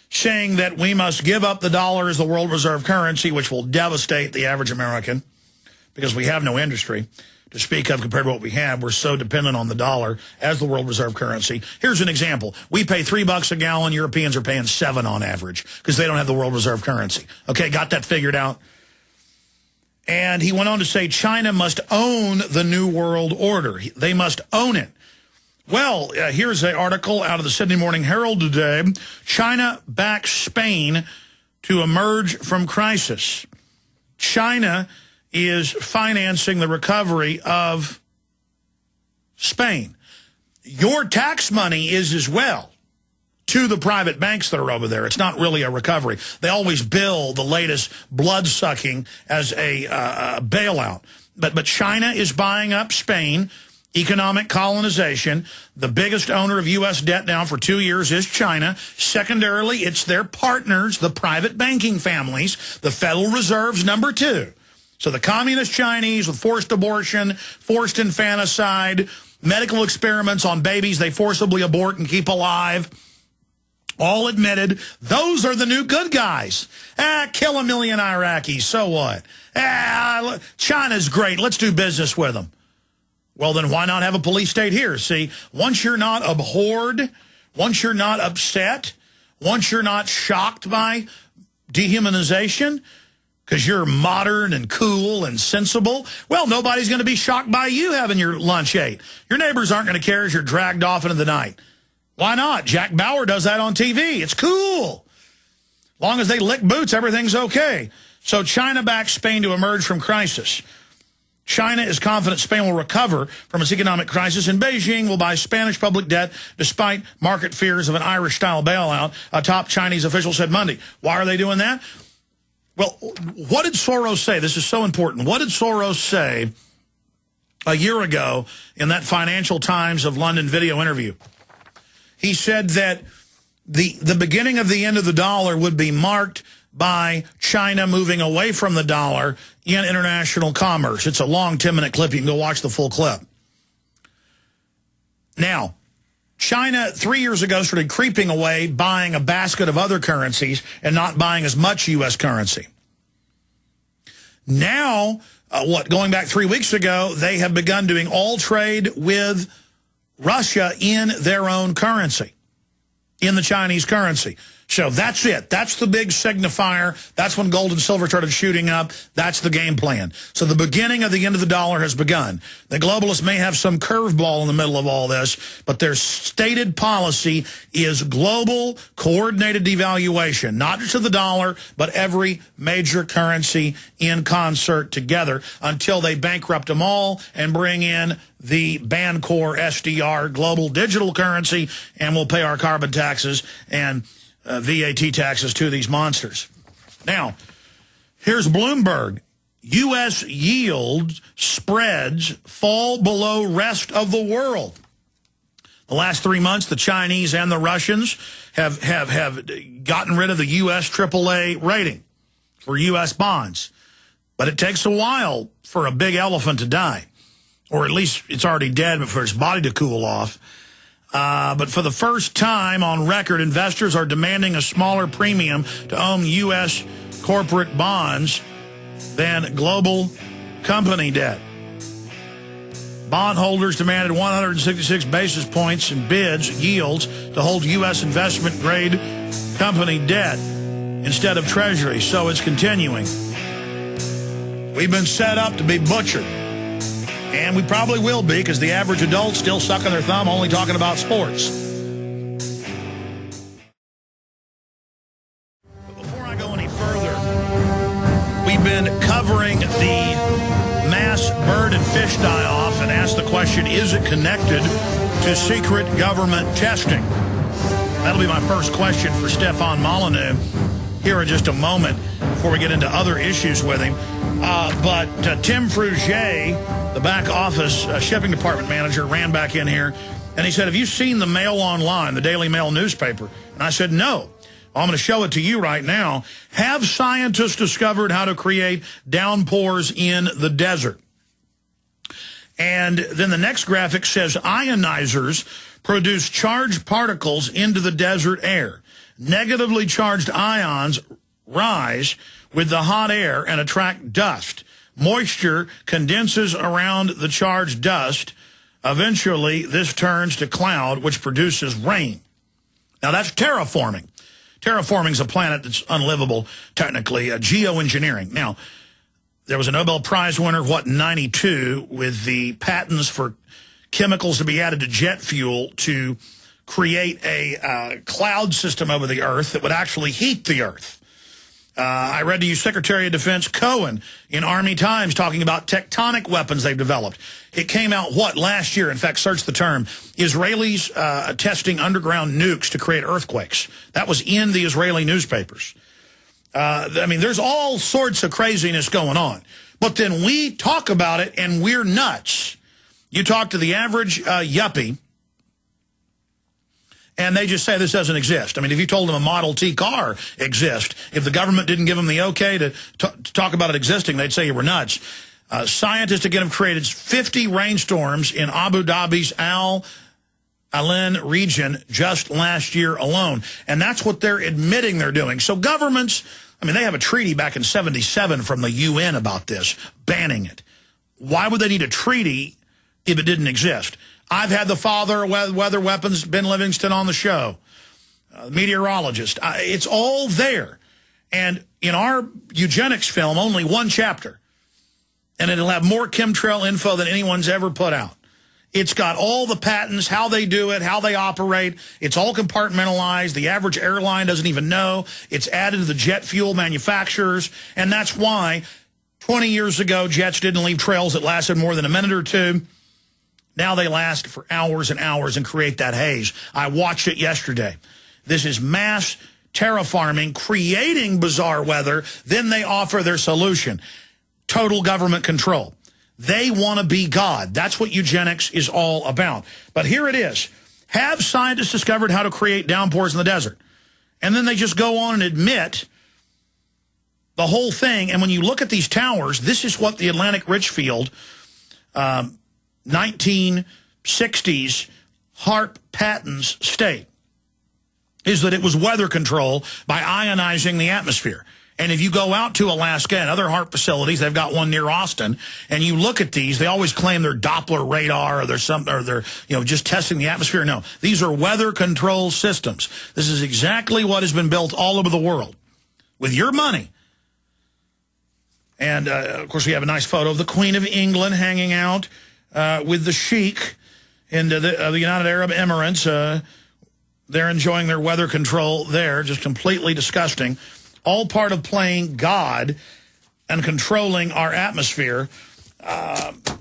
saying that we must give up the dollar as the world reserve currency, which will devastate the average American because we have no industry to speak of compared to what we have. We're so dependent on the dollar as the world reserve currency. Here's an example. We pay $3 a gallon. Europeans are paying $7 on average because they don't have the world reserve currency. Okay, got that figured out? And he went on to say China must own the New World Order. They must own it. Well, here's an article out of the Sydney Morning Herald today. China backs Spain to emerge from crisis. China is financing the recovery of Spain. Your tax money is as well to the private banks that are over there. It's not really a recovery. They always bill the latest blood-sucking as a bailout. But China is buying up Spain. Economic colonization. The biggest owner of U.S. debt now for 2 years is China. Secondarily, it's their partners, the private banking families, the Federal Reserve's number 2. So the communist Chinese with forced abortion, forced infanticide, medical experiments on babies they forcibly abort and keep alive, all admitted, those are the new good guys. Kill 1 million Iraqis, so what? China's great, let's do business with them. Well, then why not have a police state here? See, once you're not abhorred, once you're not upset, once you're not shocked by dehumanization, because you're modern and cool and sensible, well, nobody's going to be shocked by you having your lunch ate. Your neighbors aren't going to care as you're dragged off into the night. Why not? Jack Bauer does that on TV. It's cool. As long as they lick boots, everything's okay. So China backs Spain to emerge from crisis. China is confident Spain will recover from its economic crisis, and Beijing will buy Spanish public debt despite market fears of an Irish-style bailout, a top Chinese official said Monday. Why are they doing that? Well, what did Soros say? This is so important. What did Soros say a year ago in that Financial Times of London video interview? He said that the beginning of the end of the dollar would be marked by China moving away from the dollar in international commerce. It's a long 10-minute clip. You can go watch the full clip. Now, China 3 years ago started creeping away, buying a basket of other currencies and not buying as much U.S. currency. Now, going back 3 weeks ago, they have begun doing all trade with Russia in their own currency, in the Chinese currency. So that's it. That's the big signifier. That's when gold and silver started shooting up. That's the game plan. So the beginning of the end of the dollar has begun. The globalists may have some curveball in the middle of all this, but their stated policy is global coordinated devaluation, not just of the dollar, but every major currency in concert together until they bankrupt them all and bring in the Bancor SDR global digital currency, and we'll pay our carbon taxes and VAT taxes to these monsters. Now, here's Bloomberg. U.S. yield spreads fall below rest of the world. The last 3 months, the Chinese and the Russians have gotten rid of the U.S. AAA rating for U.S. bonds. But it takes a while for a big elephant to die. Or at least it's already dead, but for its body to cool off. But for the first time on record, investors are demanding a smaller premium to own U.S. corporate bonds than global company debt. Bondholders demanded 166 basis points in bids, yields, to hold U.S. investment-grade company debt instead of Treasury, so it's continuing. We've been set up to be butchered. And we probably will be, because the average adult's still sucking their thumb, only talking about sports. But before I go any further, we've been covering the mass bird and fish die-off and asked the question, is it connected to secret government testing? That'll be my first question for Stefan Molyneux here in just a moment before we get into other issues with him. But Tim Frugier, the back office shipping department manager, ran back in here And he said, have you seen the Mail Online, the Daily Mail newspaper? And I said, no. I'm going to show it to you right now. Have scientists discovered how to create downpours in the desert? And then the next graphic says ionizers produce charged particles into the desert air. Negatively charged ions rise with the hot air and attract dust. Moisture condenses around the charged dust. Eventually, this turns to cloud, which produces rain. Now, that's terraforming. Terraforming is a planet that's unlivable, technically, geoengineering. Now, there was a Nobel Prize winner, in 92, with the patents for chemicals to be added to jet fuel to create a cloud system over the Earth that would actually heat the Earth. I read to you Secretary of Defense Cohen in Army Times talking about tectonic weapons they've developed. It came out, last year? In fact, search the term. Israelis testing underground nukes to create earthquakes. That was in the Israeli newspapers. I mean, there's all sorts of craziness going on. But then we talk about it, and we're nuts. You talk to the average yuppie, and they just say this doesn't exist. I mean, if you told them a Model T car exists, if the government didn't give them the okay to talk about it existing, they'd say you were nuts. Scientists, again, have created 50 rainstorms in Abu Dhabi's Al Ain region just last year alone. And that's what they're admitting they're doing. So governments, I mean, they have a treaty back in '77 from the UN about this, banning it. Why would they need a treaty if it didn't exist? I've had the father of weather weapons, Ben Livingston, on the show, meteorologist. It's all there. And in our eugenics film, only one chapter. And it'll have more chemtrail info than anyone's ever put out. It's got all the patents, how they do it, how they operate. It's all compartmentalized. The average airline doesn't even know. It's added to the jet fuel manufacturers. And that's why 20 years ago, jets didn't leave trails that lasted more than a minute or two. Now they last for hours and hours and create that haze. I watched it yesterday. This is mass terraforming, creating bizarre weather. Then they offer their solution. Total government control. They want to be God. That's what eugenics is all about. But here it is. Have scientists discovered how to create downpours in the desert? And then they just go on and admit the whole thing. And when you look at these towers, this is what the Atlantic Richfield 1960s HARP patents state, is that it was weather control by ionizing the atmosphere. And if you go out to Alaska and other HARP facilities, they've got one near Austin, and you look at these, they always claim they're Doppler radar or they're just testing the atmosphere. No, these are weather control systems. This is exactly what has been built all over the world with your money. And, of course, we have a nice photo of the Queen of England hanging out with the Sheikh in the United Arab Emirates. They're enjoying their weather control there, just completely disgusting. All part of playing God and controlling our atmosphere.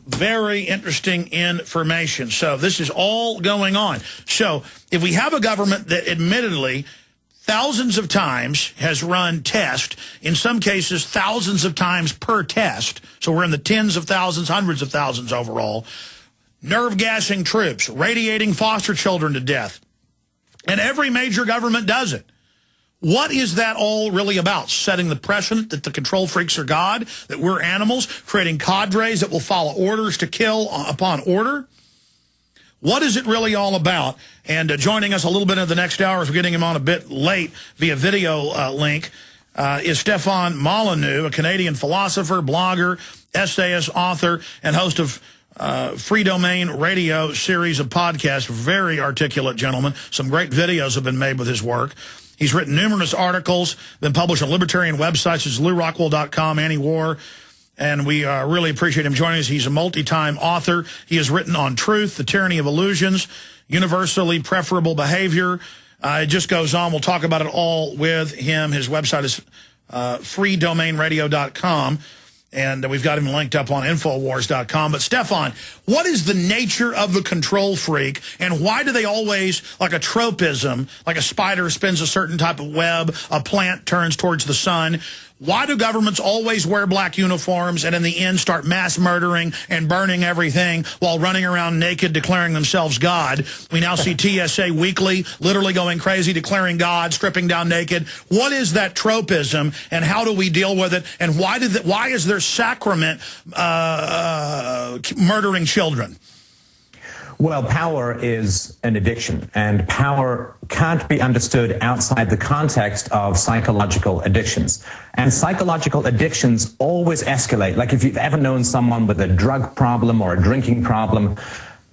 Very interesting information. So this is all going on. So if we have a government that admittedly thousands of times has run tests, in some cases thousands of times per test, so we're in the tens of thousands, hundreds of thousands overall, nerve gassing troops, radiating foster children to death, and every major government does it. What is that all really about? Setting the precedent that the control freaks are God, that we're animals, creating cadres that will follow orders to kill upon order? What is it really all about? And joining us a little bit in the next hour, as we're getting him on a bit late via video link, is Stefan Molyneux, a Canadian philosopher, blogger, essayist, author, and host of Free Domain Radio series of podcasts. Very articulate gentleman. Some great videos have been made with his work. He's written numerous articles, been published on libertarian websites such as LouRockwell.com, Anti-War, and we really appreciate him joining us. He's a multi-time author. He has written on truth, the tyranny of illusions, universally preferable behavior. It just goes on. We'll talk about it all with him. His website is freedomainradio.com. And we've got him linked up on Infowars.com. But, Stefan, what is the nature of the control freak, and why do they always, like a tropism, like a spider spins a certain type of web, a plant turns towards the sun, why do governments always wear black uniforms and in the end start mass murdering and burning everything while running around naked declaring themselves God? We now see TSA Weekly literally going crazy, declaring God, stripping down naked. What is that tropism, and how do we deal with it? And why is there sacrament murdering children? Well, power is an addiction, and power can't be understood outside the context of psychological addictions. And psychological addictions always escalate. Like if you've ever known someone with a drug problem or a drinking problem,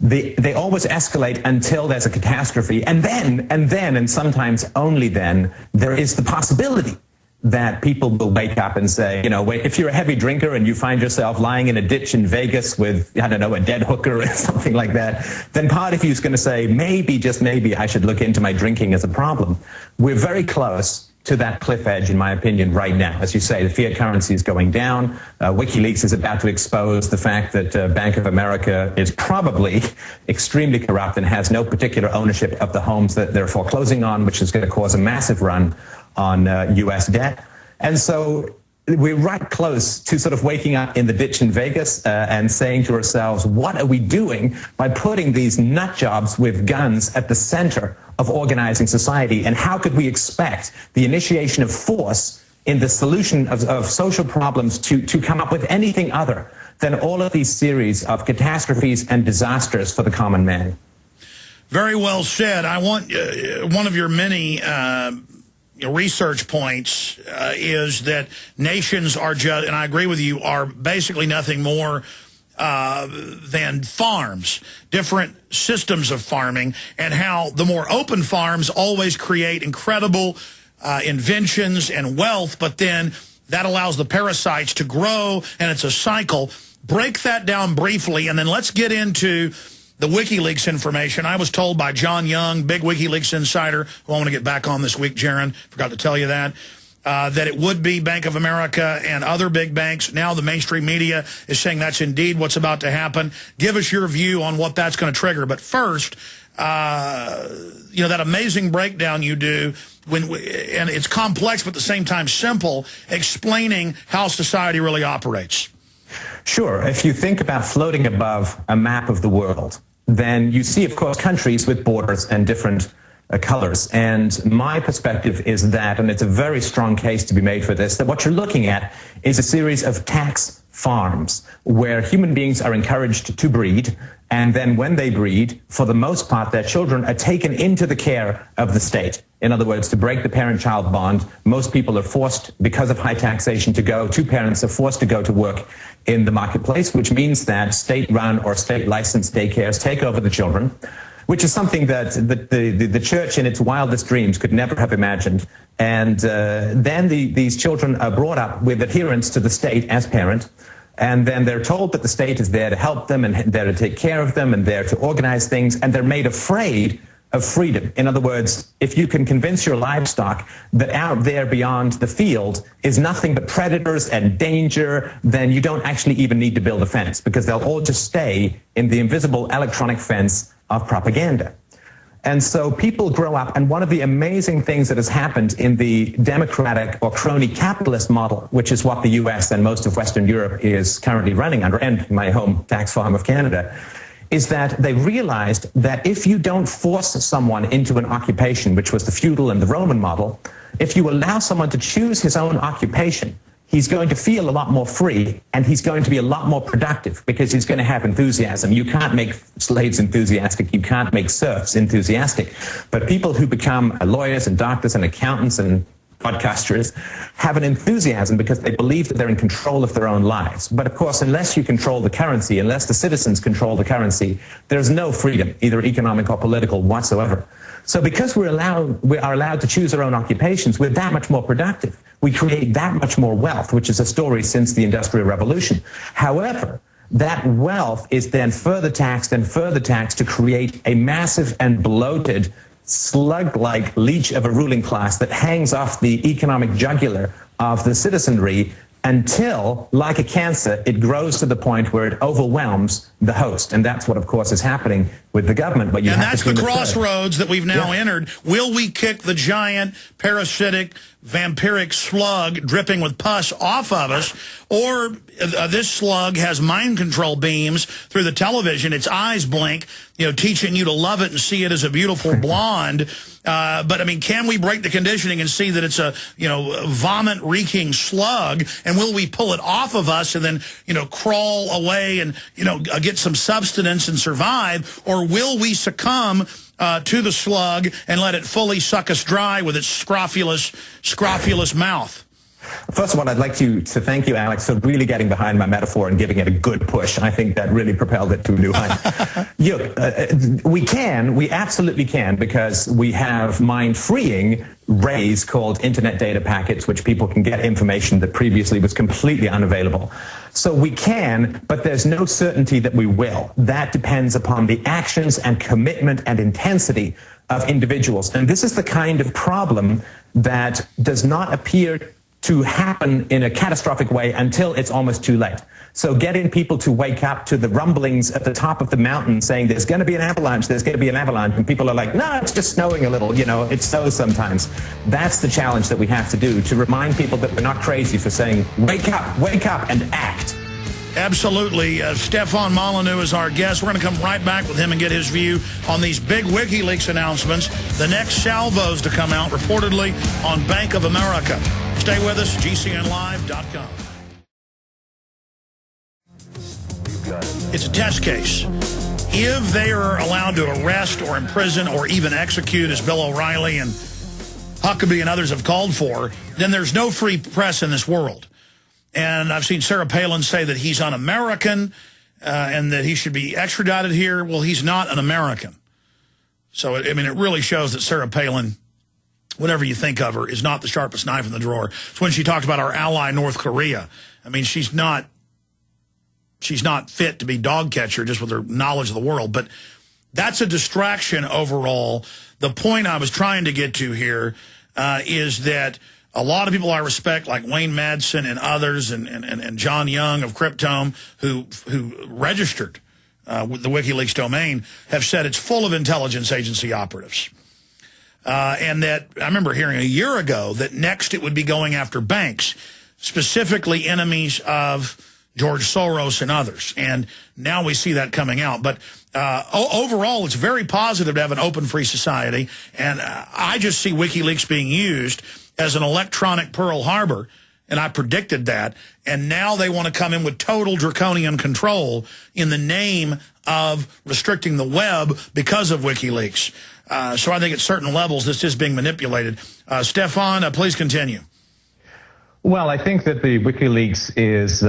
they always escalate until there's a catastrophe. And sometimes only then, there is the possibility that people will wake up and say, you know, wait, if you're a heavy drinker and you find yourself lying in a ditch in Vegas with, I don't know, a dead hooker or something like that, then part of you is going to say, maybe, just maybe, I should look into my drinking as a problem. We're very close to that cliff edge, in my opinion, right now. As you say, the fiat currency is going down. WikiLeaks is about to expose the fact that Bank of America is probably extremely corrupt and has no particular ownership of the homes that they're foreclosing on, which is going to cause a massive run on U.S. debt. And so we're right close to sort of waking up in the ditch in Vegas and saying to ourselves, what are we doing by putting these nut jobs with guns at the center of organizing society? And how could we expect the initiation of force in the solution of social problems to come up with anything other than all of these series of catastrophes and disasters for the common man? Very well said. I want one of your many research points is that nations are just, and I agree with you, are basically nothing more than farms, different systems of farming, and how the more open farms always create incredible inventions and wealth, but then that allows the parasites to grow, and it's a cycle. Break that down briefly, and then let's get into the WikiLeaks information. I was told by John Young, big WikiLeaks insider, who I want to get back on this week, Jaron, forgot to tell you that it would be Bank of America and other big banks. Now the mainstream media is saying that's indeed what's about to happen. Give us your view on what that's going to trigger. But first, that amazing breakdown you do, and it's complex but at the same time simple, explaining how society really operates. Sure. If you think about floating above a map of the world, then you see, of course, countries with borders and different colors. And my perspective is that, and it's a very strong case to be made for this, that what you're looking at is a series of tax farms where human beings are encouraged to breed. And then when they breed, for the most part, their children are taken into the care of the state. In other words, to break the parent-child bond, most people are forced, because of high taxation, two parents are forced to go to work in the marketplace, which means that state-run or state-licensed daycares take over the children, which is something that the church in its wildest dreams could never have imagined. And then these children are brought up with adherence to the state as parent, and then they're told that the state is there to help them and there to take care of them and there to organize things, and they're made afraid of freedom. In other words, if you can convince your livestock that out there beyond the field is nothing but predators and danger, then you don't actually even need to build a fence, because they'll all just stay in the invisible electronic fence of propaganda. And so people grow up, and one of the amazing things that has happened in the democratic or crony capitalist model, which is what the US and most of Western Europe is currently running under, and my home tax farm of Canada, is that they realized that if you don't force someone into an occupation, which was the feudal and the Roman model, if you allow someone to choose his own occupation, he's going to feel a lot more free, and he's going to be a lot more productive because he's going to have enthusiasm. You can't make slaves enthusiastic. You can't make serfs enthusiastic. But people who become lawyers and doctors and accountants and podcasters have an enthusiasm because they believe that they're in control of their own lives. But of course, unless you control the currency, unless the citizens control the currency, there's no freedom, either economic or political whatsoever. So because we are allowed to choose our own occupations, we're that much more productive. We create that much more wealth, which is a story since the Industrial Revolution. However, that wealth is then further taxed and further taxed to create a massive and bloated slug-like leech of a ruling class that hangs off the economic jugular of the citizenry until, like a cancer, it grows to the point where it overwhelms the host. And that's what, of course, is happening with the government. But and that's the crossroads that we've now entered. Will we kick the giant, parasitic, vampiric slug dripping with pus off of us, or this slug has mind control beams through the television, its eyes blink, teaching you to love it and see it as a beautiful blonde. But I mean, can we break the conditioning and see that it's a, vomit reeking slug, and will we pull it off of us and then, crawl away and, get some substance and survive, or will we succumb to the slug and let it fully suck us dry with its scrofulous mouth? First of all, I'd like to thank you, Alex, for really getting behind my metaphor and giving it a good push. I think that really propelled it to a new height. We absolutely can, because we have mind-freeing rays called internet data packets, which people can get information that previously was completely unavailable. So we can, but there's no certainty that we will. That depends upon the actions and commitment and intensity of individuals. And this is the kind of problem that does not appear to happen in a catastrophic way until it's almost too late. So getting people to wake up to the rumblings at the top of the mountain saying there's going to be an avalanche, there's going to be an avalanche, and people are like, no, it's just snowing a little, it snows sometimes. That's the challenge that we have to do, to remind people that we're not crazy for saying, wake up and act. Absolutely. Stefan Molyneux is our guest. We're going to come right back with him and get his view on these big WikiLeaks announcements. The next salvos to come out, reportedly, on Bank of America. Stay with us, GCNlive.com. It's a test case. If they are allowed to arrest or imprison or even execute, as Bill O'Reilly and Huckabee and others have called for, then there's no free press in this world. And I've seen Sarah Palin say that he's un-American and that he should be extradited here. Well, he's not an American. So, it really shows that Sarah Palin, whatever you think of her, is not the sharpest knife in the drawer. It's when she talked about our ally, North Korea. She's not fit to be dog catcher just with her knowledge of the world. But that's a distraction overall. The point I was trying to get to here is that a lot of people I respect, like Wayne Madsen and others, and John Young of Cryptome, who registered with the WikiLeaks domain, have said it's full of intelligence agency operatives. And that I remember hearing a year ago that next it would be going after banks, specifically enemies of George Soros and others. And now we see that coming out. But overall, it's very positive to have an open, free society. And I just see WikiLeaks being used as an electronic Pearl Harbor, and I predicted that. And now they want to come in with total draconian control in the name of restricting the web because of WikiLeaks. So I think at certain levels this is being manipulated. Stefan, please continue. Well, I think that the WikiLeaks is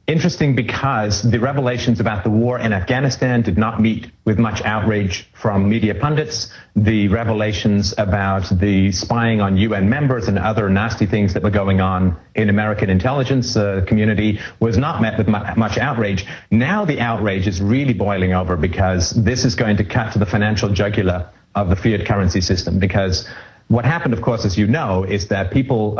interesting because the revelations about the war in Afghanistan did not meet with much outrage from media pundits. The revelations about the spying on UN members and other nasty things that were going on in American intelligence community was not met with much outrage. Now the outrage is really boiling over because this is going to cut to the financial jugular of the fiat currency system. Because what happened, of course, as you know, is that people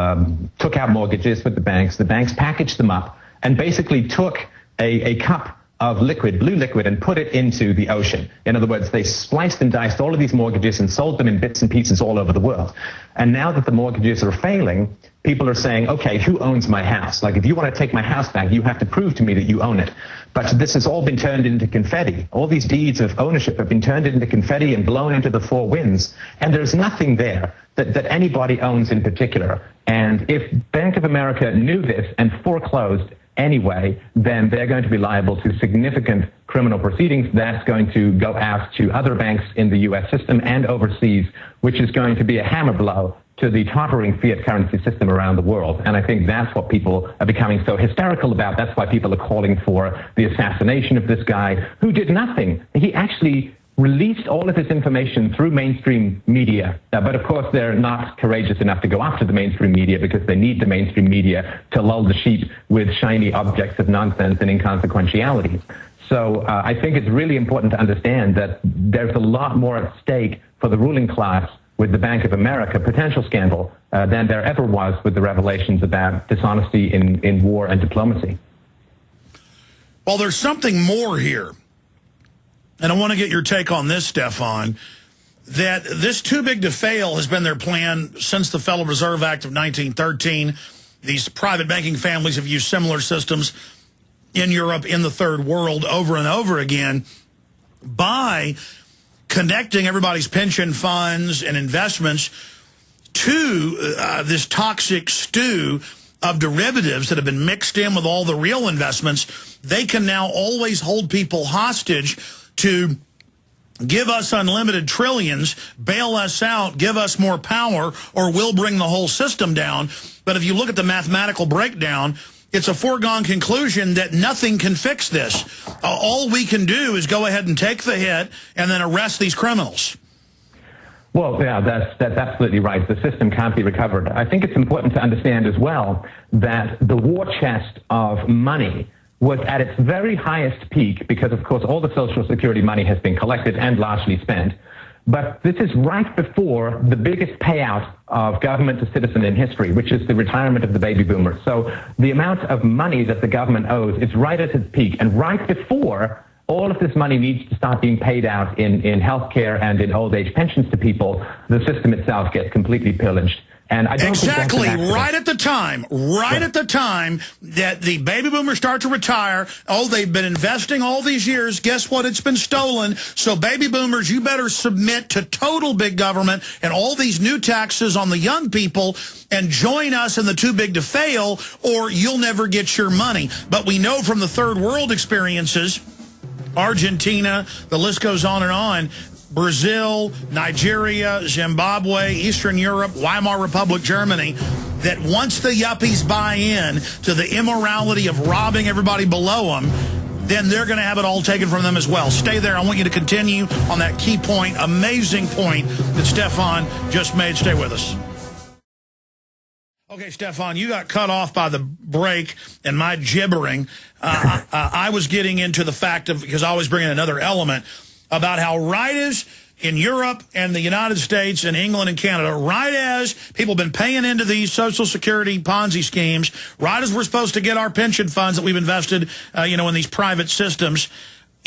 took out mortgages with the banks packaged them up, and basically took a cup of liquid, blue liquid, and put it into the ocean. In other words, they spliced and diced all of these mortgages and sold them in bits and pieces all over the world. And now that the mortgages are failing, people are saying, okay, who owns my house? Like, if you want to take my house back, you have to prove to me that you own it. But this has all been turned into confetti. All these deeds of ownership have been turned into confetti and blown into the four winds. And there's nothing there that anybody owns in particular. And if Bank of America knew this and foreclosed anyway, then they're going to be liable to significant criminal proceedings. That's going to go out to other banks in the U.S. system and overseas, which is going to be a hammer blow to the tottering fiat currency system around the world. And I think that's what people are becoming so hysterical about. That's why people are calling for the assassination of this guy who did nothing. He actually released all of his information through mainstream media. But of course, they're not courageous enough to go after the mainstream media because they need the mainstream media to lull the sheep with shiny objects of nonsense and inconsequentiality. So I think it's really important to understand that there's a lot more at stake for the ruling class with the Bank of America potential scandal than there ever was with the revelations about dishonesty in war and diplomacy. Well, there's something more here. And I want to get your take on this, Stefan, that this too big to fail has been their plan since the Federal Reserve Act of 1913. These private banking families have used similar systems in Europe, in the third world, over and over again by connecting everybody's pension funds and investments to this toxic stew of derivatives that have been mixed in with all the real investments. They can now always hold people hostage to give us unlimited trillions, bail us out, give us more power, or we'll bring the whole system down. But if you look at the mathematical breakdown, it's a foregone conclusion that nothing can fix this. All we can do is go ahead and take the hit and then arrest these criminals. Well, yeah, that's absolutely right. The system can't be recovered. I think it's important to understand as well that the war chest of money was at its very highest peak because, of course, all the Social Security money has been collected and largely spent. But this is right before the biggest payout of government to citizen in history, which is the retirement of the baby boomers. So the amount of money that the government owes is right at its peak and right before all of this money needs to start being paid out in health care and in old age pensions to people. The system itself gets completely pillaged. And I don't exactly think right at the time that the baby boomers start to retire. Oh, they've been investing all these years. Guess what? It's been stolen. So baby boomers, you better submit to total big government and all these new taxes on the young people and join us in the too big to fail, or you'll never get your money. But we know from the third world experiences, Argentina, the list goes on, Brazil, Nigeria, Zimbabwe, Eastern Europe, Weimar Republic, Germany, that once the yuppies buy in to the immorality of robbing everybody below them, then they're going to have it all taken from them as well. Stay there. I want you to continue on that key point, amazing point that Stefan just made. Stay with us. Okay, Stefan, you got cut off by the break and my gibbering. I was getting into the fact of, because I always bring in another element, about how right as in Europe and the United States and England and Canada, right as people have been paying into these Social Security Ponzi schemes, right as we're supposed to get our pension funds that we've invested, in these private systems,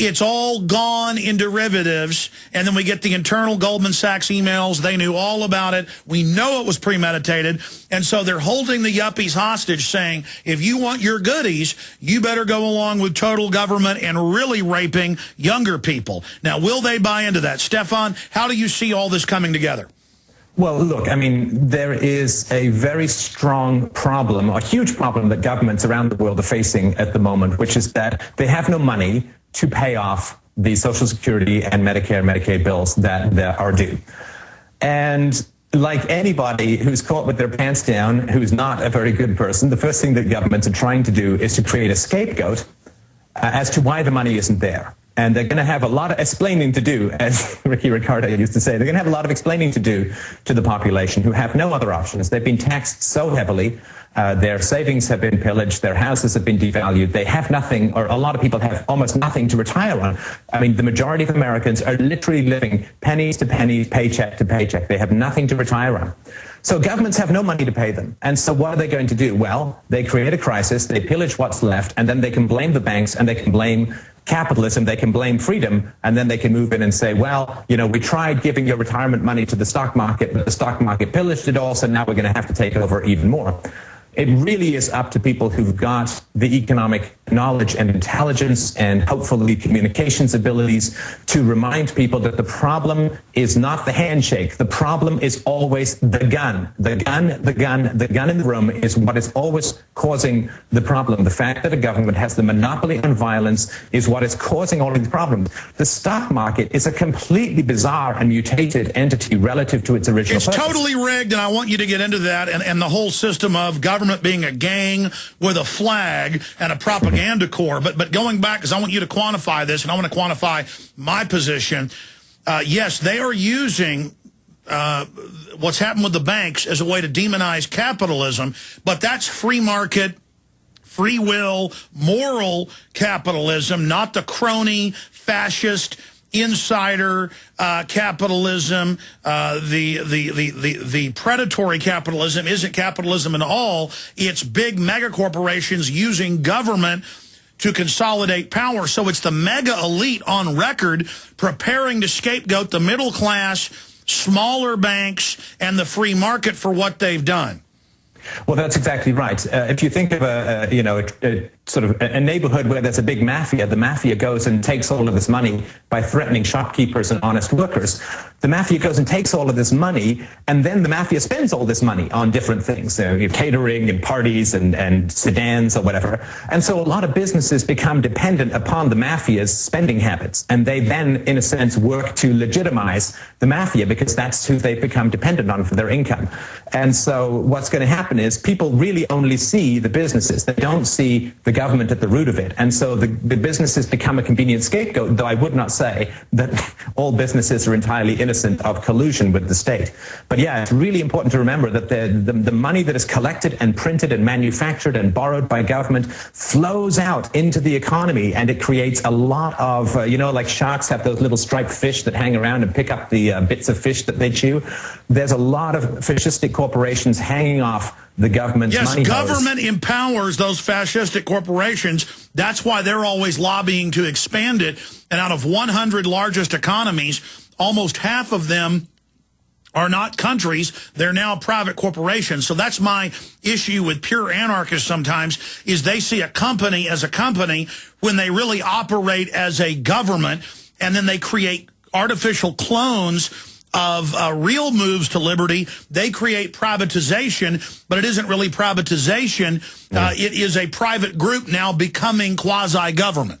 it's all gone in derivatives, and then we get the internal Goldman Sachs emails. They knew all about it. We know it was premeditated, and so they're holding the yuppies hostage, saying, if you want your goodies, you better go along with total government and really raping younger people. Now, will they buy into that? Stefan, how do you see all this coming together? Well, look, I mean, there is a very strong problem, a huge problem that governments around the world are facing at the moment, which is that they have no money to pay off the Social Security and Medicare, Medicaid bills that are due. And like anybody who's caught with their pants down, who's not a very good person, the first thing that governments are trying to do is to create a scapegoat as to why the money isn't there. And they're going to have a lot of explaining to do, as Ricky Ricardo used to say. They're going to have a lot of explaining to do to the population who have no other options. They've been taxed so heavily. Their savings have been pillaged. Their houses have been devalued. They have nothing, or a lot of people have almost nothing to retire on. I mean, the majority of Americans are literally living pennies to pennies, paycheck to paycheck. They have nothing to retire on. So governments have no money to pay them. And so what are they going to do? Well, they create a crisis, they pillage what's left, and then they can blame the banks, and they can blame capitalism, they can blame freedom, and then they can move in and say, well, we tried giving your retirement money to the stock market, but the stock market pillaged it all, so now we're going to have to take over even more. It really is up to people who've got the economic knowledge and intelligence and hopefully communications abilities to remind people that the problem is not the handshake. The problem is always the gun. The gun in the room is what is always causing the problem. The fact that a government has the monopoly on violence is what is causing all of these problems. The stock market is a completely bizarre and mutated entity relative to its original purpose. It's totally rigged, and I want you to get into that, and the whole system of government being a gang with a flag and a propaganda corps. But going back, because I want you to quantify this, and I want to quantify my position. Yes, they are using what's happened with the banks as a way to demonize capitalism, but that's free market, free will, moral capitalism, not the crony, fascist, insider capitalism, the predatory capitalism isn't capitalism at all. It's big mega corporations using government to consolidate power. So it's the mega elite on record preparing to scapegoat the middle class, smaller banks, and the free market for what they've done. Well, that's exactly right. If you think of a sort of a neighborhood where there's a big mafia, the mafia goes and takes all of this money by threatening shopkeepers and honest workers. The mafia goes and takes all of this money, and then the mafia spends all this money on different things, catering and parties and sedans or whatever. And so a lot of businesses become dependent upon the mafia's spending habits, and they then, in a sense, work to legitimize the mafia because that's who they've become dependent on for their income. And so what's going to happen is people really only see the businesses. They don't see the government at the root of it. And so the businesses become a convenient scapegoat, though I would not say that all businesses are entirely innocent of collusion with the state. But yeah, it's really important to remember that the money that is collected and printed and manufactured and borrowed by government flows out into the economy, and it creates a lot of, like sharks have those little striped fish that hang around and pick up the bits of fish that they chew. There's a lot of fascistic corporations hanging off the government's money. Yes, government empowers those fascistic corporations. That's why they're always lobbying to expand it. And out of 100 largest economies, almost half of them are not countries. They're now private corporations. So that's my issue with pure anarchists sometimes, is they see a company as a company when they really operate as a government, and then they create artificial clones of real moves to liberty. They create privatization, but it isn't really privatization. It is a private group now becoming quasi-government.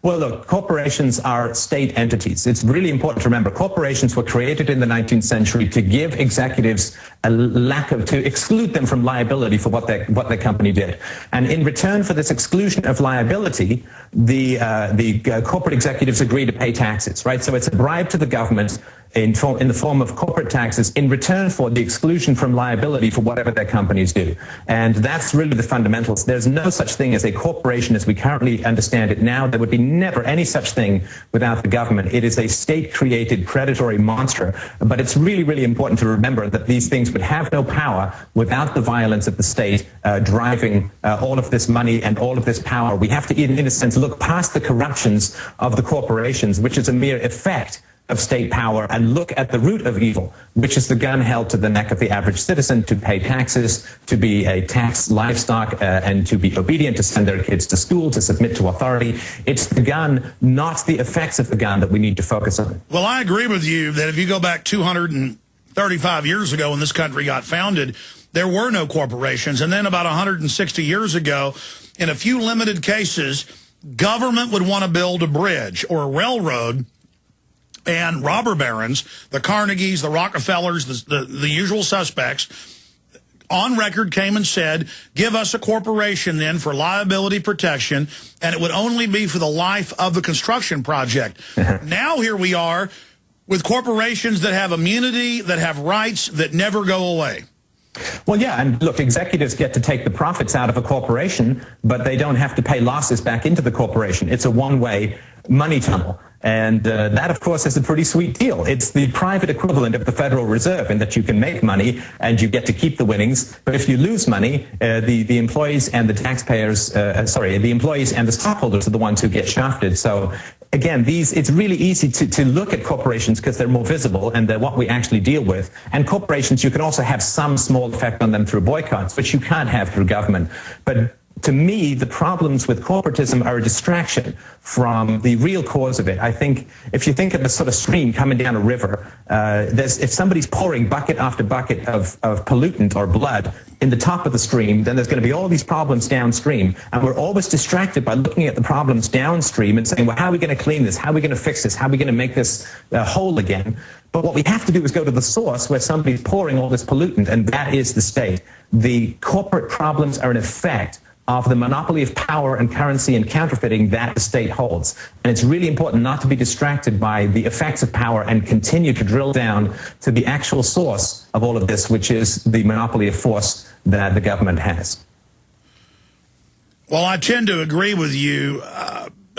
Well, look, corporations are state entities. It's really important to remember corporations were created in the 19th century to give executives to exclude them from liability for what their company did. And in return for this exclusion of liability, the corporate executives agree to pay taxes, right? So it's a bribe to the government in the form of corporate taxes in return for the exclusion from liability for whatever their companies do. And that's really the fundamentals. There's no such thing as a corporation as we currently understand it now. There would be never any such thing without the government. It is a state-created predatory monster. But it's really, really important to remember that these things would have no power without the violence of the state driving all of this money and all of this power. We have to, in a sense, look past the corruptions of the corporations, which is a mere effect of state power, and look at the root of evil, which is the gun held to the neck of the average citizen to pay taxes, to be a taxed livestock, and to be obedient, to send their kids to school, to submit to authority. It's the gun, not the effects of the gun, that we need to focus on. Well, I agree with you that if you go back 235 years ago when this country got founded, there were no corporations. And then about 160 years ago, in a few limited cases, government would want to build a bridge or a railroad, and robber barons, the Carnegies, the Rockefellers, the usual suspects, on record came and said, give us a corporation then for liability protection, and it would only be for the life of the construction project. Now here we are with corporations that have immunity, that have rights that never go away. Well, yeah, and look, executives get to take the profits out of a corporation, but they don't have to pay losses back into the corporation. It's a one-way money tunnel. And that, of course, is a pretty sweet deal. It's the private equivalent of the Federal Reserve in that you can make money and you get to keep the winnings. But if you lose money, the employees and the taxpayers, the employees and the stockholders are the ones who get shafted. So again, it's really easy to look at corporations because they're more visible and they're what we actually deal with. And corporations, you can also have some small effect on them through boycotts, which you can't have through government. But to me, the problems with corporatism are a distraction from the real cause of it. I think if you think of a sort of stream coming down a river, if somebody's pouring bucket after bucket of pollutant or blood in the top of the stream, then there's going to be all these problems downstream. And we're always distracted by looking at the problems downstream and saying, well, how are we going to clean this? How are we going to fix this? How are we going to make this whole again? But what we have to do is go to the source where somebody's pouring all this pollutant, and that is the state. The corporate problems are an effect of the monopoly of power and currency and counterfeiting that the state holds. And it's really important not to be distracted by the effects of power and continue to drill down to the actual source of all of this, which is the monopoly of force that the government has. Well, I tend to agree with you.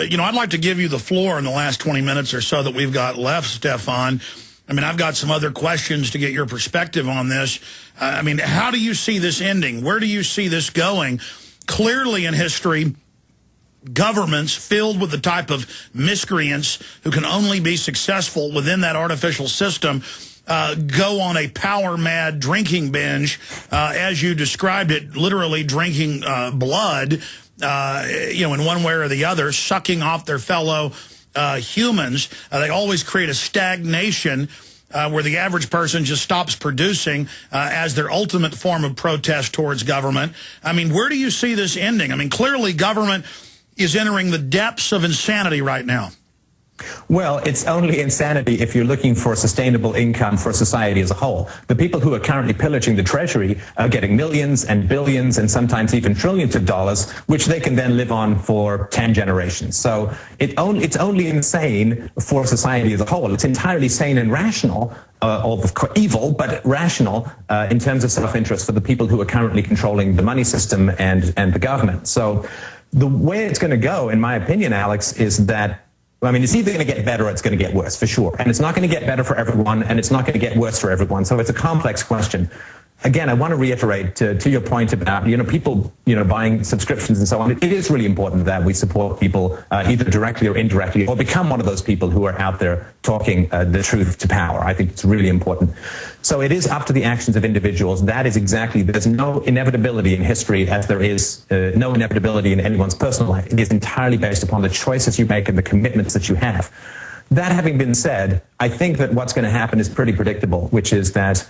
But, I'd like to give you the floor in the last 20 minutes or so that we've got left, Stefan. I mean, I've got some other questions to get your perspective on this. I mean, how do you see this ending? Where do you see this going? Clearly in history, governments filled with the type of miscreants who can only be successful within that artificial system go on a power-mad drinking binge, as you described it, literally drinking blood, in one way or the other, sucking off their fellow humans. They always create a stagnation where the average person just stops producing as their ultimate form of protest towards government. I mean, where do you see this ending? I mean, clearly government is entering the depths of insanity right now. Well, it's only insanity if you're looking for sustainable income for society as a whole. The people who are currently pillaging the treasury are getting millions and billions and sometimes even trillions of dollars, which they can then live on for 10 generations. So it's only insane for society as a whole. It's entirely sane and rational, evil, but rational in terms of self-interest for the people who are currently controlling the money system and the government. So the way it's going to go, in my opinion, Alex, is that it's either going to get better or it's going to get worse, for sure. And it's not going to get better for everyone, and it's not going to get worse for everyone. So it's a complex question. Again, I want to reiterate to your point about, people, buying subscriptions and so on. It is really important that we support people either directly or indirectly, or become one of those people who are out there talking the truth to power. I think it's really important. So it is up to the actions of individuals. That is exactly, there's no inevitability in history as there is no inevitability in anyone's personal life. It is entirely based upon the choices you make and the commitments that you have. That having been said, I think that what's going to happen is pretty predictable, which is that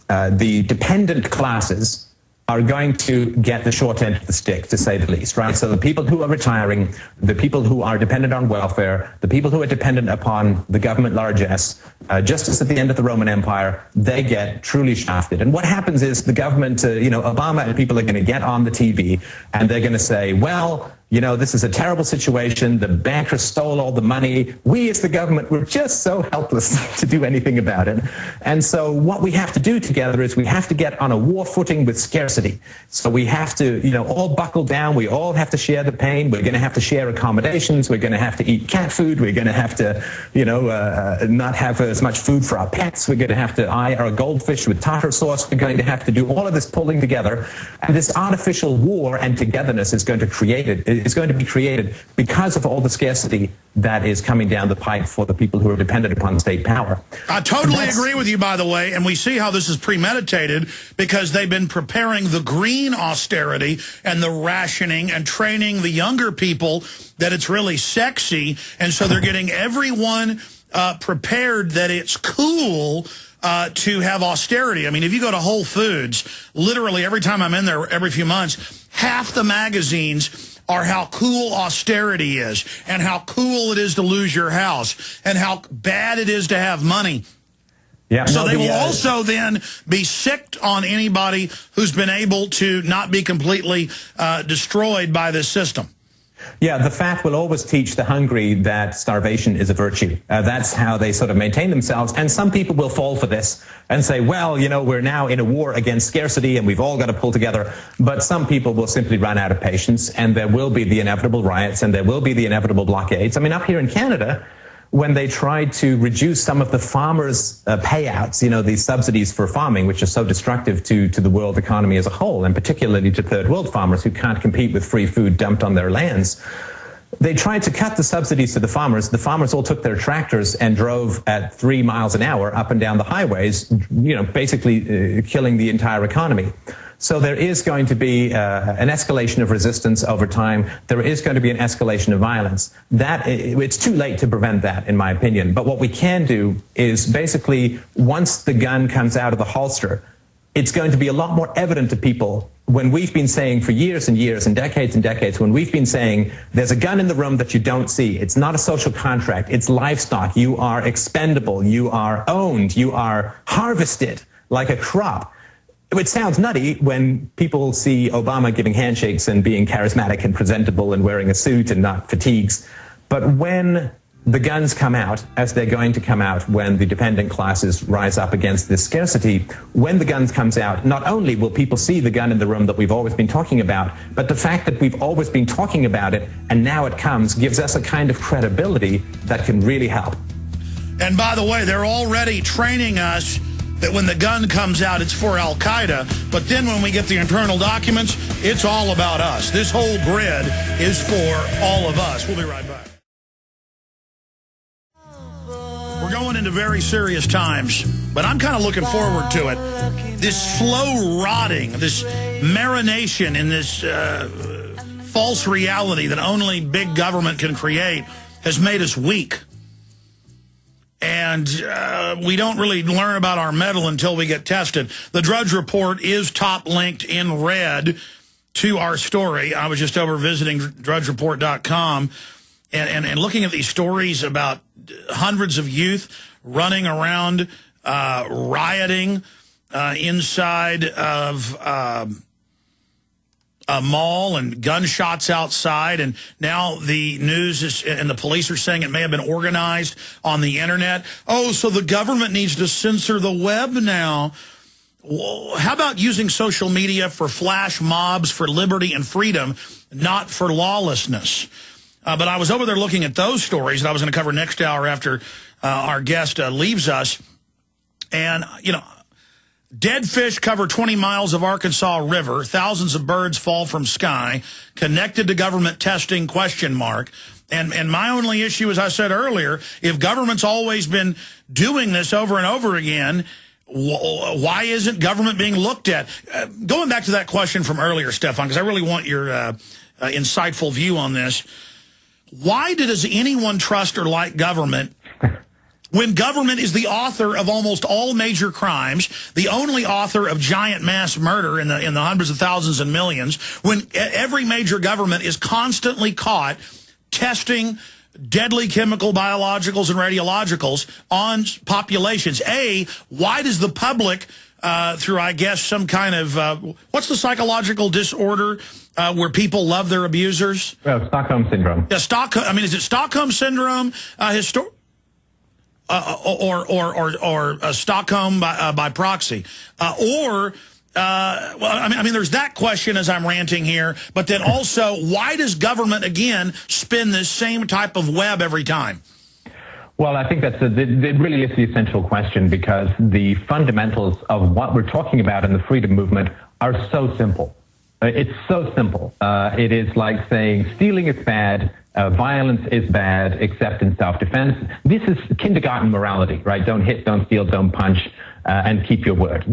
the dependent classes are going to get the short end of the stick, to say the least, right? So the people who are retiring, the people who are dependent on welfare, the people who are dependent upon the government largesse, just as at the end of the Roman Empire, they get truly shafted. And what happens is the government, Obama and people are going to get on the TV and they're going to say, well, this is a terrible situation. The bankers stole all the money. We as the government, we're just so helpless to do anything about it. And so what we have to do together is we have to get on a war footing with scarcity. So we have to, all buckle down. We all have to share the pain. We're going to have to share accommodations. We're going to have to eat cat food. We're going to have to, not have as much food for our pets. We're going to have to eye our goldfish with tartar sauce. We're going to have to do all of this pulling together. And this artificial war and togetherness is going to be created because of all the scarcity that is coming down the pipe for the people who are dependent upon state power. I totally agree with you, by the way, and we see how this is premeditated because they've been preparing the green austerity and the rationing and training the younger people that it's really sexy, and so they're getting everyone prepared that it's cool to have austerity. I mean, if you go to Whole Foods, literally every time I'm in there every few months, half the magazines are how cool austerity is and how cool it is to lose your house and how bad it is to have money. Yeah, so they will also then be sicked on anybody who's been able to not be completely destroyed by this system. Yeah, the fat will always teach the hungry that starvation is a virtue. That's how they sort of maintain themselves. And some people will fall for this and say, well, we're now in a war against scarcity and we've all got to pull together. But some people will simply run out of patience and there will be the inevitable riots and there will be the inevitable blockades. I mean, up here in Canada, when they tried to reduce some of the farmers' payouts, these subsidies for farming, which are so destructive to the world economy as a whole, and particularly to third world farmers who can't compete with free food dumped on their lands, they tried to cut the subsidies to the farmers. The farmers all took their tractors and drove at 3 miles an hour up and down the highways, basically killing the entire economy. So there is going to be an escalation of resistance over time. There is going to be an escalation of violence. It's too late to prevent that, in my opinion. But what we can do is basically, once the gun comes out of the holster, it's going to be a lot more evident to people when we've been saying for years and years and decades, when we've been saying there's a gun in the room that you don't see. It's not a social contract. It's livestock. You are expendable. You are owned. You are harvested like a crop. It sounds nutty when people see Obama giving handshakes and being charismatic and presentable and wearing a suit and not fatigues. But when the guns come out, as they're going to come out when the dependent classes rise up against this scarcity. When the guns comes out, not only will people see the gun in the room that we've always been talking about, but the fact that we've always been talking about it and now it comes gives us a kind of credibility that can really help. And by the way, they're already training us that when the gun comes out, it's for Al-Qaeda. But then when we get the internal documents, it's all about us. This whole grid is for all of us. We'll be right back. We're going into very serious times, but I'm kind of looking forward to it. This slow rotting, this marination in this false reality that only big government can create has made us weak. And we don't really learn about our mettle until we get tested. The Drudge Report is top linked in red to our story. I was just over visiting drudgereport.com and looking at these stories about hundreds of youth running around, rioting inside of a mall and gunshots outside. And now the news is, and the police are saying it may have been organized on the internet. Oh, so the government needs to censor the web now. Well, how about using social media for flash mobs for liberty and freedom, not for lawlessness? But I was over there looking at those stories that I was going to cover next hour after our guest leaves us. And, you know, dead fish cover 20 miles of Arkansas River. Thousands of birds fall from sky. Connected to government testing, question mark. And my only issue, as I said earlier, if government's always been doing this over and over again, why isn't government being looked at? Going back to that question from earlier, Stefan, because I really want your insightful view on this. Why does anyone trust or like government when government is the author of almost all major crimes, the only author of giant mass murder in the hundreds of thousands and millions, when every major government is constantly caught testing deadly chemical, biologicals, and radiologicals on populations? A, why does the public, through, I guess, some kind of, what's the psychological disorder where people love their abusers? Well, Stockholm Syndrome. Yeah, is it Stockholm Syndrome, or Stockholm by proxy, well, I mean, there's that question as I'm ranting here, but then also, why does government again spin this same type of web every time? Well, I think it really is the essential question, because the fundamentals of what we're talking about in the freedom movement are so simple. It's so simple. It is like saying stealing is bad, violence is bad, except in self-defense. This is kindergarten morality, right? Don't hit, don't steal, don't punch, and keep your word.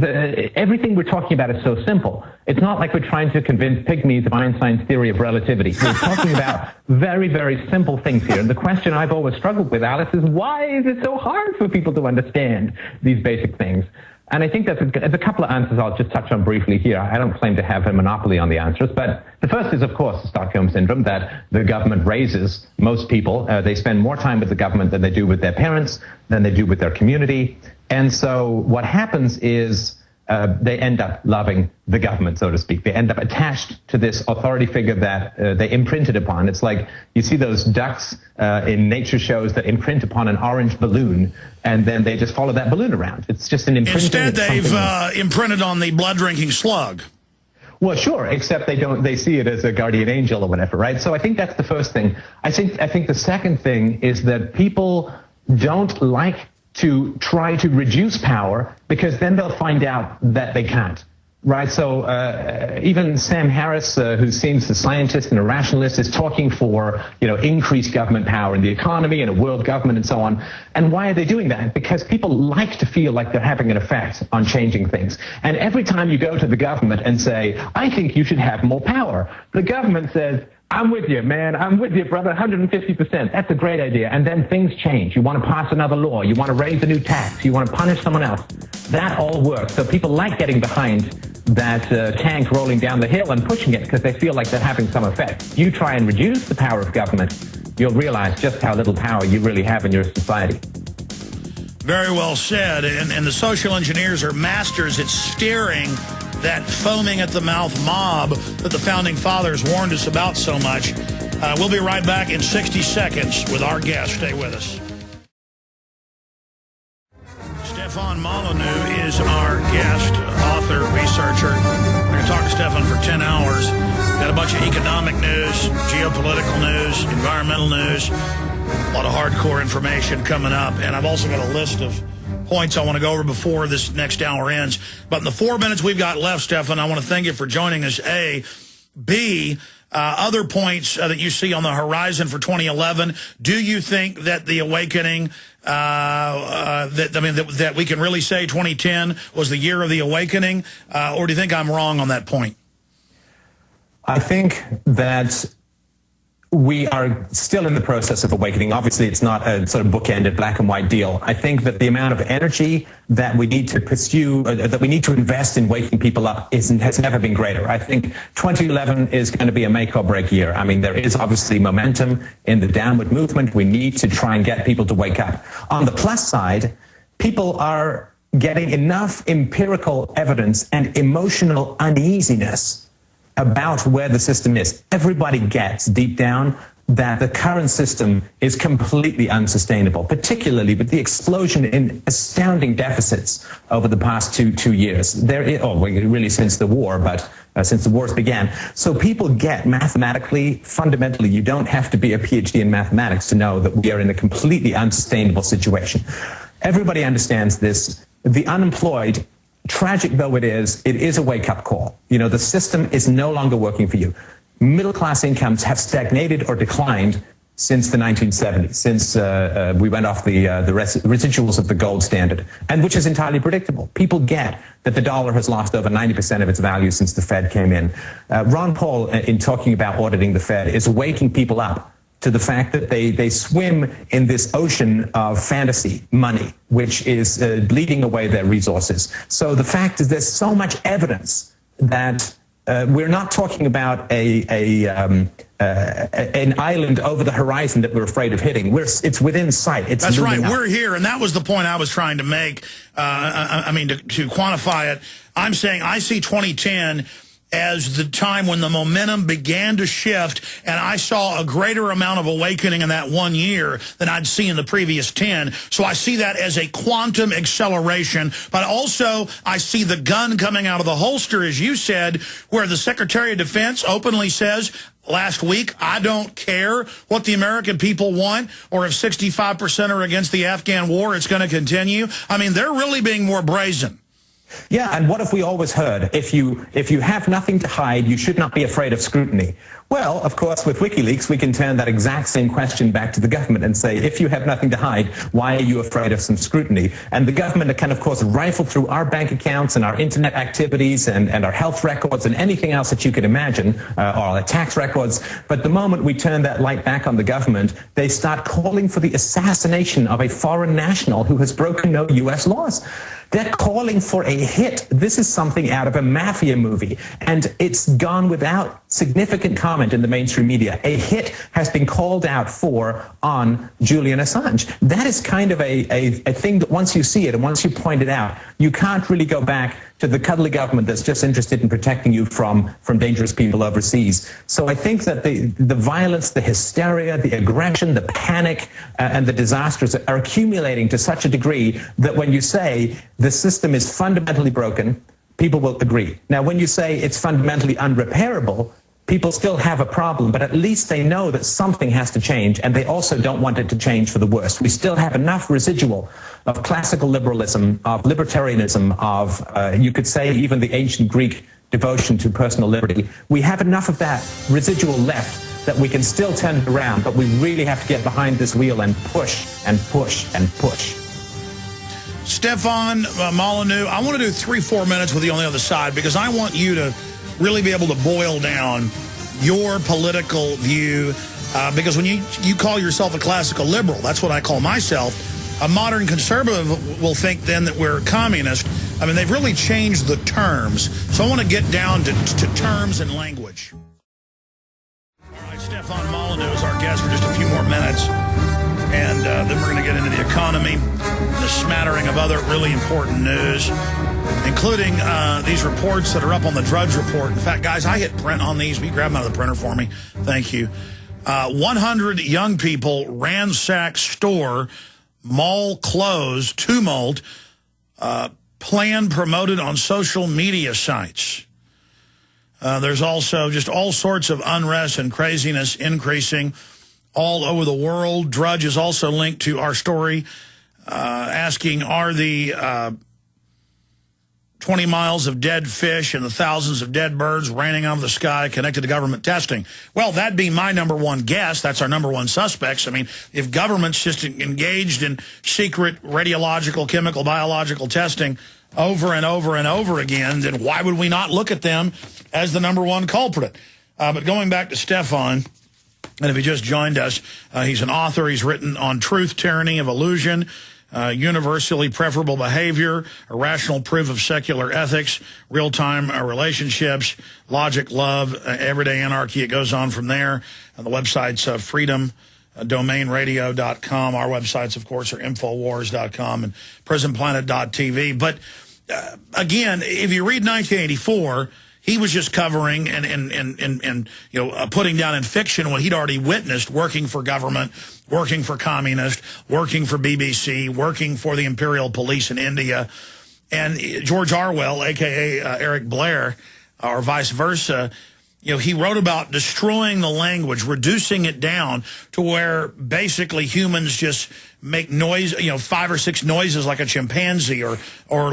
Everything we're talking about is so simple. It's not like we're trying to convince pygmies of Einstein's theory of relativity. We're talking about very, very simple things here. And the question I've always struggled with, Alice, is why is it so hard for people to understand these basic things? And I think there's a couple of answers I'll just touch on briefly here. I don't claim to have a monopoly on the answers, but the first is, of course, the Stockholm Syndrome, that the government raises most people. They spend more time with the government than they do with their parents, than they do with their community. And so what happens is they end up loving the government, so to speak. They end up attached to this authority figure that they imprinted upon. It's like you see those ducks in nature shows that imprint upon an orange balloon, and then they just follow that balloon around. It's just an imprinting. Instead, they've imprinted on the blood-drinking slug. Well, sure, except they see it as a guardian angel or whatever, right? So I think that's the first thing. I think the second thing is that people don't like to try to reduce power, because then they'll find out that they can't, right? So even Sam Harris, who seems a scientist and a rationalist, is talking for, increased government power in the economy and a world government and so on. And why are they doing that? Because people like to feel like they're having an effect on changing things. And every time you go to the government and say, I think you should have more power, the government says, I'm with you, man. I'm with you, brother. 150%. That's a great idea. And then things change. You want to pass another law. You want to raise a new tax. You want to punish someone else. That all works. So people like getting behind that tank rolling down the hill and pushing it because they feel like they're having some effect. You try and reduce the power of government, you'll realize just how little power you really have in your society. Very well said. And the social engineers are masters at steering that foaming at the mouth mob that the Founding Fathers warned us about so much. We'll be right back in 60 seconds with our guest. Stay with us. Stefan Molyneux is our guest, author, researcher. We're going to talk to Stefan for 10 hours. Got a bunch of economic news, geopolitical news, environmental news, a lot of hardcore information coming up. And I've also got a list of points I want to go over before this next hour ends. But in the 4 minutes we've got left, Stefan, I want to thank you for joining us, A. B, other points that you see on the horizon for 2011. Do you think that the awakening, that we can really say 2010 was the year of the awakening, or do you think I'm wrong on that point? I think that we are still in the process of awakening. Obviously, it's not a sort of bookended black and white deal. I think that the amount of energy that we need to pursue, that we need to invest in waking people up has never been greater. I think 2011 is going to be a make or break year. I mean, there is obviously momentum in the downward movement. We need to try and get people to wake up. On the plus side, people are getting enough empirical evidence and emotional uneasiness about where the system is. Everybody gets deep down that the current system is completely unsustainable, particularly with the explosion in astounding deficits over the past two years. Really since the war, but since the wars began. So people get mathematically, fundamentally, you don't have to be a PhD in mathematics to know that we are in a completely unsustainable situation. Everybody understands this. The unemployed, tragic though it is a wake-up call. You know, the system is no longer working for you. Middle-class incomes have stagnated or declined since the 1970s, since we went off the residuals of the gold standard, and which is entirely predictable. People get that the dollar has lost over 90% of its value since the Fed came in. Ron Paul, in talking about auditing the Fed, is waking people up to the fact that they swim in this ocean of fantasy money, which is bleeding away their resources. So the fact is there's so much evidence that we're not talking about an island over the horizon that we're afraid of hitting. It's within sight. That's right. We're here, and that was the point I was trying to make. I mean, to quantify it, I'm saying I see 2010 as the time when the momentum began to shift, and I saw a greater amount of awakening in that 1 year than I'd seen in the previous 10. So I see that as a quantum acceleration, but also I see the gun coming out of the holster, as you said, where the Secretary of Defense openly says last week, I don't care what the American people want, or if 65% are against the Afghan war, it's going to continue. I mean, they're really being more brazen. Yeah, and what have we always heard? If you have nothing to hide, you should not be afraid of scrutiny. Well, of course, with WikiLeaks, we can turn that exact same question back to the government and say, if you have nothing to hide, why are you afraid of some scrutiny? And the government can, of course, rifle through our bank accounts and our internet activities and our health records and anything else that you could imagine, or our tax records. But the moment we turn that light back on the government, they start calling for the assassination of a foreign national who has broken no U.S. laws. They're calling for a hit. This is something out of a mafia movie, and it's gone without significant comment in the mainstream media. A hit has been called out for on Julian Assange. That is kind of a thing that once you see it and once you point it out, you can't really go back to the cuddly government that's just interested in protecting you from dangerous people overseas. So I think that the violence, the hysteria, the aggression, the panic, and the disasters are accumulating to such a degree that when you say the system is fundamentally broken, people will agree. Now, when you say it's fundamentally unrepairable, people still have a problem, but at least they know that something has to change, and they also don't want it to change for the worse. We still have enough residual of classical liberalism, of libertarianism, of, you could say, even the ancient Greek devotion to personal liberty. We have enough of that residual left that we can still turn it around, but we really have to get behind this wheel and push and push and push. Stefan Molyneux, I want to do 3-4 minutes with you on the other side, because I want you to really be able to boil down your political view, because when you call yourself a classical liberal, that's what I call myself. A modern conservative will think then that we're communist. I mean, they've really changed the terms. So I want to get down to terms and language. All right, Stefan Molyneux is our guest for just a few more minutes. And then we're going to get into the economy, the smattering of other really important news. including these reports that are up on the Drudge Report. In fact, guys, I hit print on these. Will you grab them out of the printer for me? Thank you. 100 young people ransack store, mall closed, tumult, plan promoted on social media sites. There's also just all sorts of unrest and craziness increasing all over the world. Drudge is also linked to our story asking, are the 20 miles of dead fish and the thousands of dead birds raining out of the sky connected to government testing? Well, that'd be my number one guess. That's our number one suspects. I mean, if government's just engaged in secret radiological, chemical, biological testing over and over and over again, then why would we not look at them as the number one culprit? But going back to Stefan, and if he just joined us, he's an author. He's written on truth, tyranny of illusion, universally preferable behavior, a rational proof of secular ethics, real-time relationships, logic, love, everyday anarchy. It goes on from there. And the website's freedomdomainradio.com. Our websites, of course, are infowars.com and prisonplanet.tv. But again, if you read 1984, he was just covering and putting down in fiction what he'd already witnessed, working for government, working for communist, working for BBC, working for the imperial police in India. And George Orwell, a.k.a. Eric Blair, or vice versa, he wrote about destroying the language, reducing it down to where basically humans just make noise, 5 or 6 noises like a chimpanzee or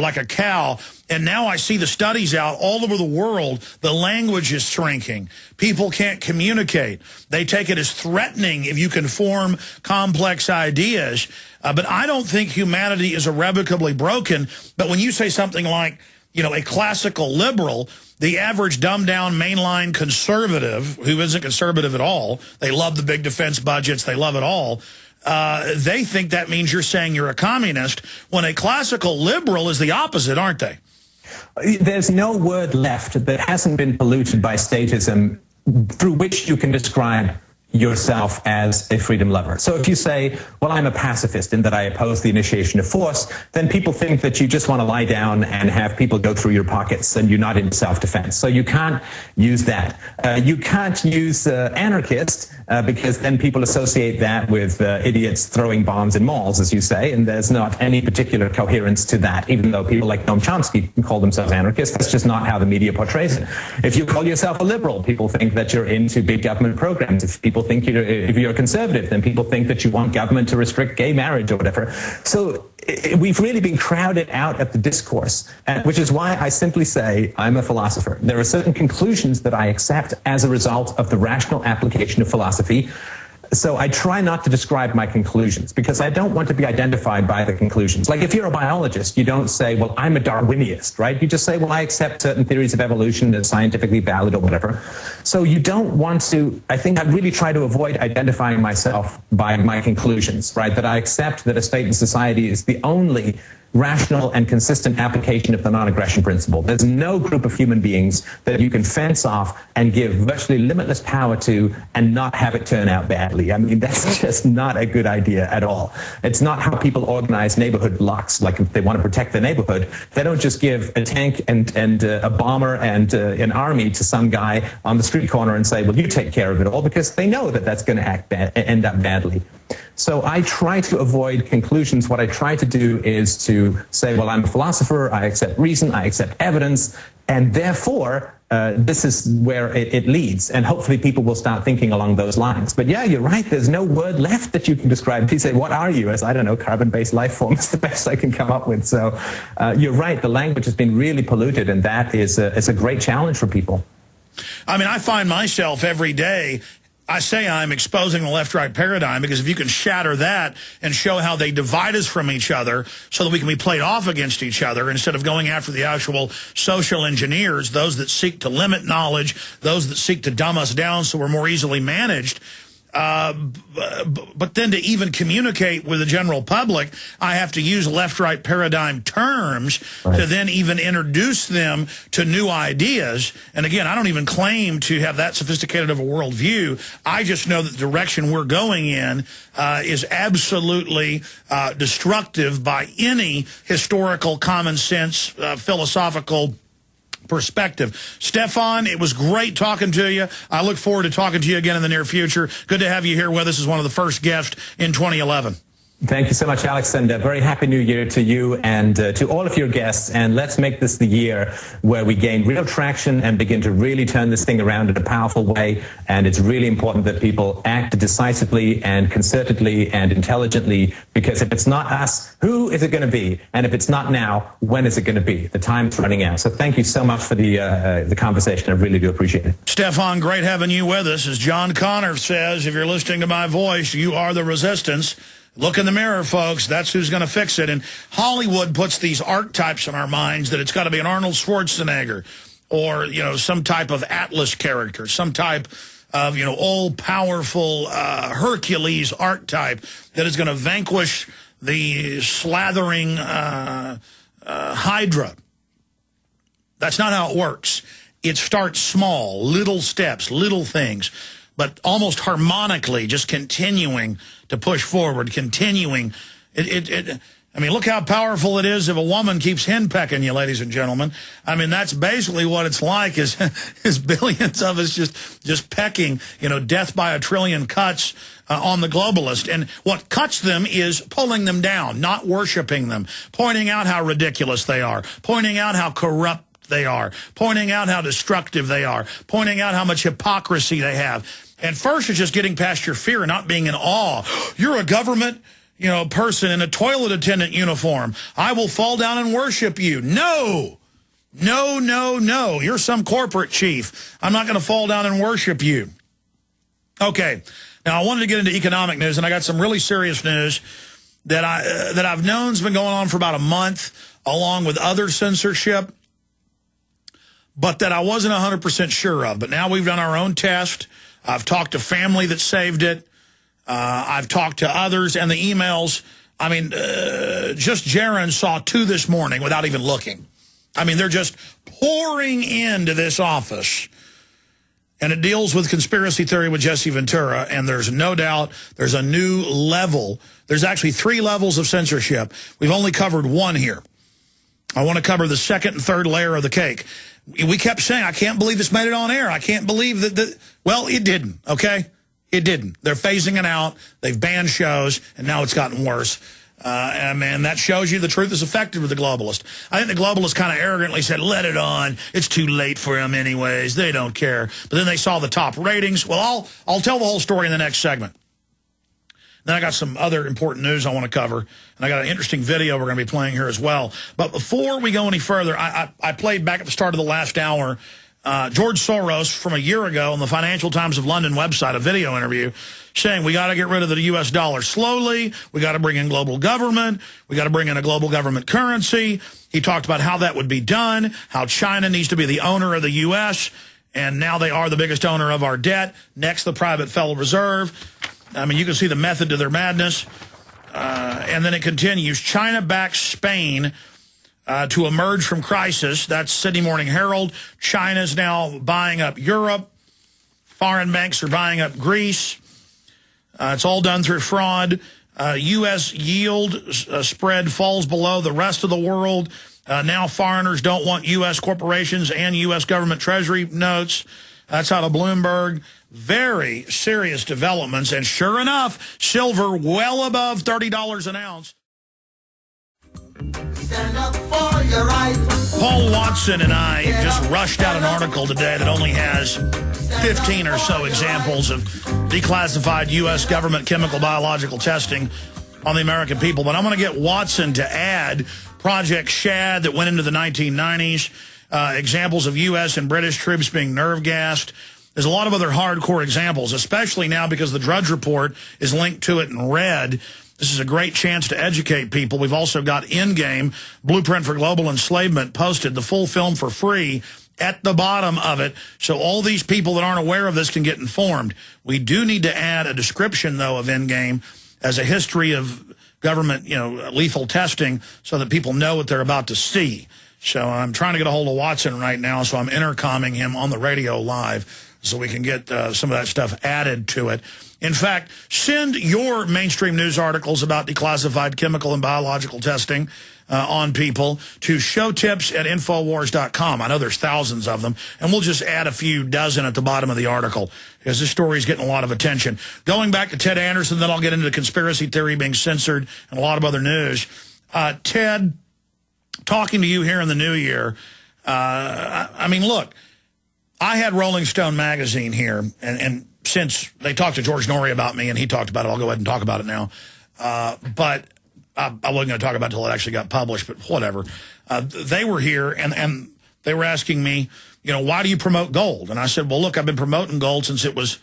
like a cow. And now I see the studies out all over the world. The language is shrinking. People can't communicate. They take it as threatening if you can form complex ideas. But I don't think humanity is irrevocably broken. But when you say something like, a classical liberal, the average dumbed-down mainline conservative, who isn't conservative at all, they love the big defense budgets, they love it all, they think that means you're saying you're a communist, when a classical liberal is the opposite, aren't they? There's no word left that hasn't been polluted by statism through which you can describe yourself as a freedom lover. So if you say, well, I'm a pacifist in that I oppose the initiation of force, then people think that you just want to lie down and have people go through your pockets and you're not in self-defense. So you can't use that. You can't use anarchist because then people associate that with idiots throwing bombs in malls, as you say, and there's not any particular coherence to that, even though people like Noam Chomsky call themselves anarchists. That's just not how the media portrays it. If you call yourself a liberal, people think that you're into big government programs. If people think if you're a conservative, then people think that you want government to restrict gay marriage or whatever. So we've really been crowded out at the discourse, which is why I simply say I'm a philosopher. There are certain conclusions that I accept as a result of the rational application of philosophy. So I try not to describe my conclusions because I don't want to be identified by the conclusions. Like if you're a biologist, you don't say, well, I'm a Darwinist, right? You just say, well, I accept certain theories of evolution as scientifically valid or whatever. So you don't want to, I think I really try to avoid identifying myself by my conclusions, right? That I accept that a state and society is the only rational and consistent application of the non-aggression principle. There's no group of human beings that you can fence off and give virtually limitless power to and not have it turn out badly. I mean, that's just not a good idea at all. It's not how people organize neighborhood blocks. Like if they want to protect their neighborhood, they don't just give a tank and a bomber and an army to some guy on the street corner and say, well, you take care of it all, because they know that that's going to end up badly. So I try to avoid conclusions. What I try to do is to say, well, I'm a philosopher, I accept reason, I accept evidence, and therefore this is where it leads. And hopefully people will start thinking along those lines. But yeah, you're right, there's no word left that you can describe. If you say, what are you? As, I don't know, carbon-based life form is the best I can come up with. So you're right, the language has been really polluted, and that is a great challenge for people. I mean, I find myself every day, I say I'm exposing the left-right paradigm, because if you can shatter that and show how they divide us from each other so that we can be played off against each other instead of going after the actual social engineers, those that seek to limit knowledge, those that seek to dumb us down so we're more easily managed, But then to even communicate with the general public, I have to use left-right paradigm terms to then even introduce them to new ideas. And again, I don't even claim to have that sophisticated of a worldview. I just know that the direction we're going in is absolutely destructive by any historical, common sense, philosophical perspective. Stefan, it was great talking to you. I look forward to talking to you again in the near future. Good to have you here with us as one of the first guests in 2011. Thank you so much, Alex, and a very happy new year to you and to all of your guests. And let's make this the year where we gain real traction and begin to really turn this thing around in a powerful way. And it's really important that people act decisively and concertedly and intelligently, because if it's not us, who is it going to be? And if it's not now, when is it going to be? The time's running out. So thank you so much for the conversation. I really do appreciate it. Stefan, great having you with us. As John Connor says, if you're listening to my voice, you are the resistance. Look in the mirror, folks. That's who's going to fix it. And Hollywood puts these archetypes in our minds that it's got to be an Arnold Schwarzenegger or, you know, some type of Atlas character, some type of, you know, all-powerful Hercules archetype that is going to vanquish the slathering Hydra. That's not how it works. It starts small, little steps, little things, but almost harmonically, just continuing to push forward, continuing. I mean, look how powerful it is if a woman keeps henpecking you, ladies and gentlemen. I mean, that's basically what it's like is billions of us just pecking, you know, death by a trillion cuts on the globalist. And what cuts them is pulling them down, not worshiping them, pointing out how ridiculous they are, pointing out how corrupt they are, pointing out how destructive they are, pointing out how much hypocrisy they have. And first, it's just getting past your fear and not being in awe. You're a government, you know, person in a toilet attendant uniform. I will fall down and worship you. No, no, no, no. You're some corporate chief. I'm not going to fall down and worship you. Okay. Now, I wanted to get into economic news, and I got some really serious news that I've known has been going on for about a month, along with other censorship, but that I wasn't 100% sure of. But now we've done our own test. I've talked to family that saved it. I've talked to others, and the emails, I mean, just Jaron saw 2 this morning without even looking. I mean, they're just pouring into this office. And it deals with conspiracy theory with Jesse Ventura, and there's no doubt there's a new level. There's actually 3 levels of censorship. We've only covered 1 here. I want to cover the second and third layer of the cake. We kept saying, I can't believe this made it on air. I can't believe that. Well, it didn't, okay? It didn't. They're phasing it out. They've banned shows, and now it's gotten worse. And that shows you the truth is effective with the globalist. I think the globalists kind of arrogantly said, let it on. It's too late for them anyways. They don't care. But then they saw the top ratings. Well, I'll tell the whole story in the next segment. Then I got some other important news I want to cover, and I got an interesting video we're going to be playing here as well. But before we go any further, I played back at the start of the last hour George Soros from a year ago on the Financial Times of London website, a video interview, saying we got to get rid of the U.S. dollar slowly, we got to bring in global government, we got to bring in a global government currency. He talked about how that would be done, how China needs to be the owner of the U.S., and now they are the biggest owner of our debt. Next, the private Federal Reserve. I mean, you can see the method to their madness. And then it continues. China backs Spain to emerge from crisis. That's Sydney Morning Herald. China's now buying up Europe. Foreign banks are buying up Greece. It's all done through fraud. U.S. yield spread falls below the rest of the world. Now foreigners don't want U.S. corporations and U.S. government treasury notes. That's out of Bloomberg. Very serious developments. And sure enough, silver well above $30 an ounce. Stand up for your right. Paul Watson and I just rushed out an article today that only has 15 or so examples of declassified U.S. government chemical biological testing on the American people. But I'm going to get Watson to add Project Shad that went into the 1990s, examples of U.S. and British troops being nerve gassed. There's a lot of other hardcore examples, especially now because the Drudge Report is linked to it in red. This is a great chance to educate people. We've also got Endgame, Blueprint for Global Enslavement, posted the full film for free at the bottom of it, so all these people that aren't aware of this can get informed. We do need to add a description, though, of Endgame as a history of government, lethal testing, so that people know what they're about to see. So I'm trying to get a hold of Watson right now, so I'm intercomming him on the radio live so we can get some of that stuff added to it. In fact, send your mainstream news articles about declassified chemical and biological testing on people to showtips@infowars.com. I know there's thousands of them, and we'll just add a few dozen at the bottom of the article because this story is getting a lot of attention. Going back to Ted Anderson, then I'll get into the conspiracy theory being censored and a lot of other news. Ted, talking to you here in the new year, I mean, look, I had Rolling Stone magazine here, and since they talked to George Norrie about me and he talked about it, I'll go ahead and talk about it now. But I wasn't going to talk about it until it actually got published, but whatever. They were here, and they were asking me, why do you promote gold? And I said, well, look, I've been promoting gold since it was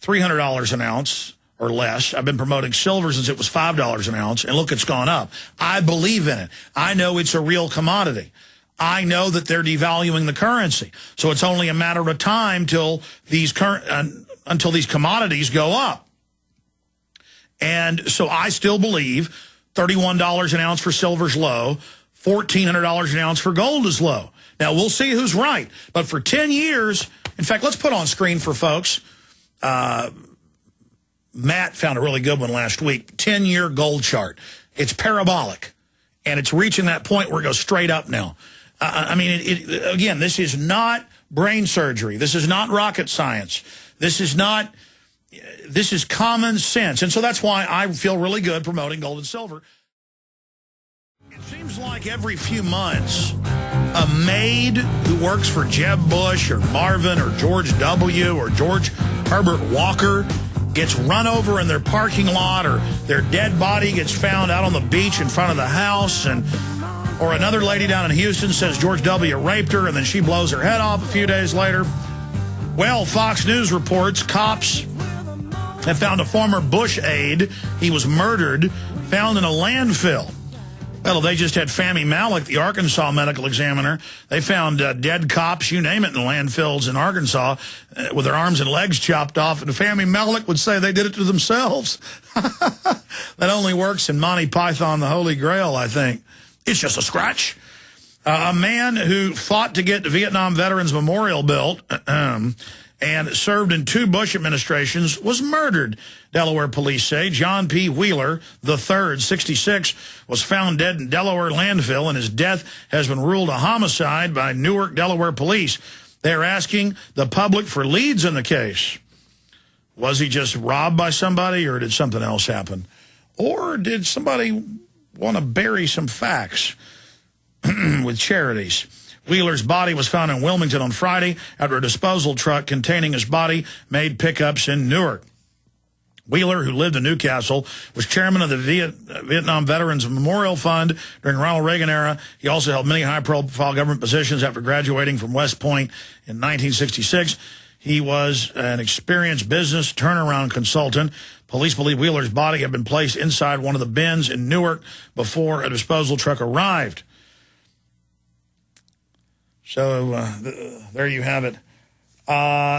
$300 an ounce or less. I've been promoting silver since it was $5 an ounce, and look, it's gone up. I believe in it. I know it's a real commodity. I know that they're devaluing the currency. So it's only a matter of time till until these commodities go up. And so I still believe $31 an ounce for silver is low, $1,400 an ounce for gold is low. Now, we'll see who's right. But for 10 years, in fact, let's put on screen for folks. Matt found a really good one last week, 10-year gold chart. It's parabolic, and it's reaching that point where it goes straight up now. I mean, again, this is not brain surgery. This is not rocket science. This is common sense. And so that's why I feel really good promoting gold and silver. It seems like every few months, a maid who works for Jeb Bush or Marvin or George W. or George Herbert Walker gets run over in their parking lot, or their dead body gets found out on the beach in front of the house, or another lady down in Houston says George W. raped her, and then she blows her head off a few days later. Well, Fox News reports cops have found a former Bush aide. He was murdered, found in a landfill. Well, they just had Fahmy Malek, the Arkansas medical examiner. They found dead cops, you name it, in landfills in Arkansas with their arms and legs chopped off. And Fahmy Malek would say they did it to themselves. That only works in Monty Python, the Holy Grail, I think. It's just a scratch. A man who fought to get the Vietnam Veterans Memorial built and served in 2 Bush administrations was murdered, Delaware police say. John P. Wheeler III, 66, was found dead in Delaware landfill, and his death has been ruled a homicide by Newark, Delaware police. They're asking the public for leads in the case. Was he just robbed by somebody, or did something else happen? Or did somebody want to bury some facts with charities? Wheeler's body was found in Wilmington on Friday after a disposal truck containing his body made pickups in Newark. Wheeler, who lived in Newcastle, was chairman of the Vietnam Veterans Memorial Fund during the Ronald Reagan era. He also held many high-profile government positions after graduating from West Point in 1966. He was an experienced business turnaround consultant. Police believe Wheeler's body had been placed inside one of the bins in Newark before a disposal truck arrived. So there you have it.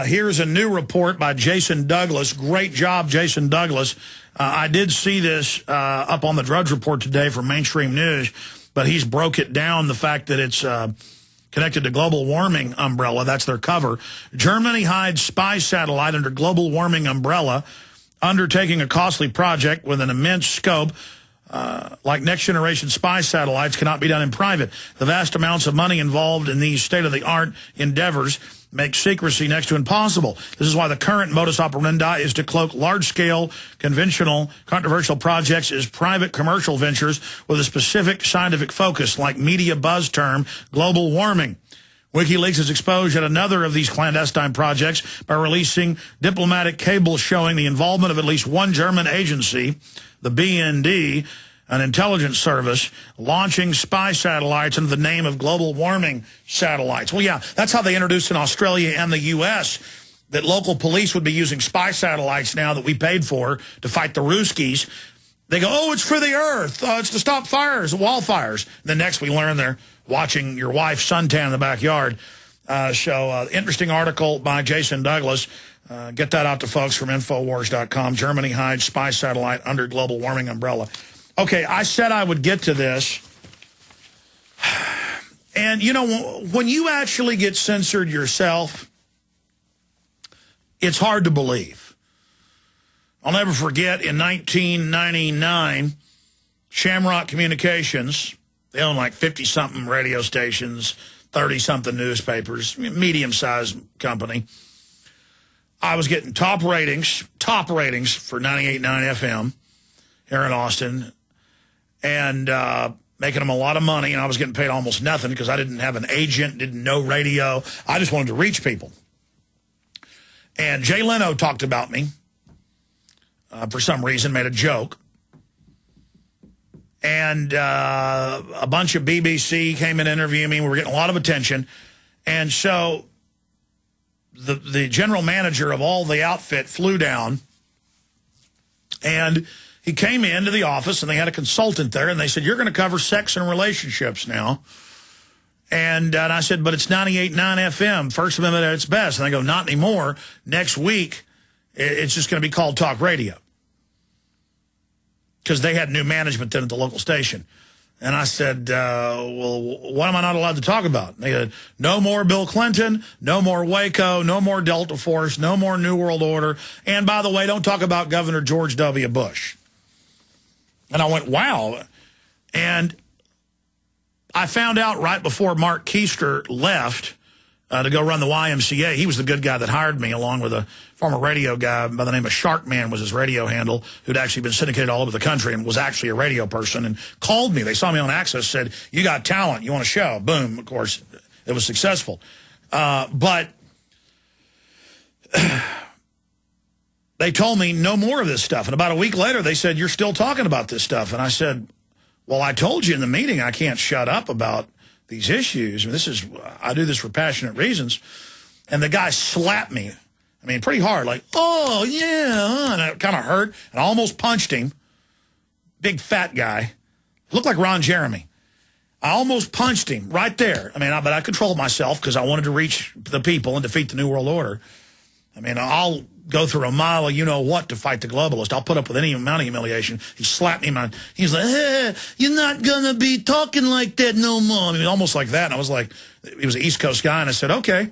Here's a new report by Jason Douglas. Great job, Jason Douglas. I did see this up on the Drudge Report today from Mainstream News, but he's broke it down, the fact that it's connected to global warming umbrella. That's their cover. Germany hides spy satellite under global warming umbrella, undertaking a costly project with an immense scope. Like next-generation spy satellites cannot be done in private. The vast amounts of money involved in these state-of-the-art endeavors make secrecy next to impossible. This is why the current modus operandi is to cloak large-scale, conventional, controversial projects as private commercial ventures with a specific scientific focus, like media buzz term, global warming. WikiLeaks has exposed yet another of these clandestine projects by releasing diplomatic cables showing the involvement of at least one German agency, the BND, an intelligence service, launching spy satellites under the name of global warming satellites. Well, yeah, that's how they introduced in Australia and the U.S. that local police would be using spy satellites now that we paid for to fight the Ruskies. They go, oh, it's for the Earth. It's to stop fires, wildfires. And then next we learn they're watching your wife suntan in the backyard. Interesting article by Jason Douglas. Get that out to folks from Infowars.com. Germany hides spy satellite under global warming umbrella. Okay, I said I would get to this. And, you know, when you actually get censored yourself, it's hard to believe. I'll never forget in 1999, Shamrock Communications, they own like 50-something radio stations, 30-something newspapers, medium-sized company. I was getting top ratings for 98.9 FM here in Austin, and making them a lot of money, and I was getting paid almost nothing because I didn't have an agent, didn't know radio. I just wanted to reach people. And Jay Leno talked about me for some reason, made a joke. And a bunch of BBC came in to interview me. We were getting a lot of attention. And so the general manager of all the outfit flew down, and he came into the office, and they had a consultant there, and they said, "You're going to cover sex and relationships now." And I said, "But it's 98.9 FM, First Amendment at its best." And they go, "Not anymore. Next week, it's just going to be called talk radio." Because they had new management then at the local station. And I said, well, what am I not allowed to talk about? And they said, no more Bill Clinton, no more Waco, no more Delta Force, no more New World Order. And by the way, don't talk about Governor George W. Bush. And I went, wow. And I found out right before Mark Keister left to go run the YMCA. He was the good guy that hired me, along with a former radio guy by the name of Sharkman was his radio handle, who'd actually been syndicated all over the country and was actually a radio person, and called me. They saw me on Access, said, "You got talent, you want a show?" Boom, of course, it was successful. But they told me no more of this stuff. And about a week later, they said, "You're still talking about this stuff." And I said, well, I told you in the meeting I can't shut up about these issues. I mean, I do this for passionate reasons. And the guy slapped me. I mean, pretty hard, like, "Oh, yeah," and it kind of hurt. And I almost punched him. Big fat guy. Looked like Ron Jeremy. I almost punched him right there. I mean, but I controlled myself because I wanted to reach the people and defeat the New World Order. I mean, I'll go through a mile of you-know-what to fight the globalist. I'll put up with any amount of humiliation. He slapped me. He's like, "Hey, you're not going to be talking like that no more." I mean, almost like that. And I was like, he was an East Coast guy, and I said, okay.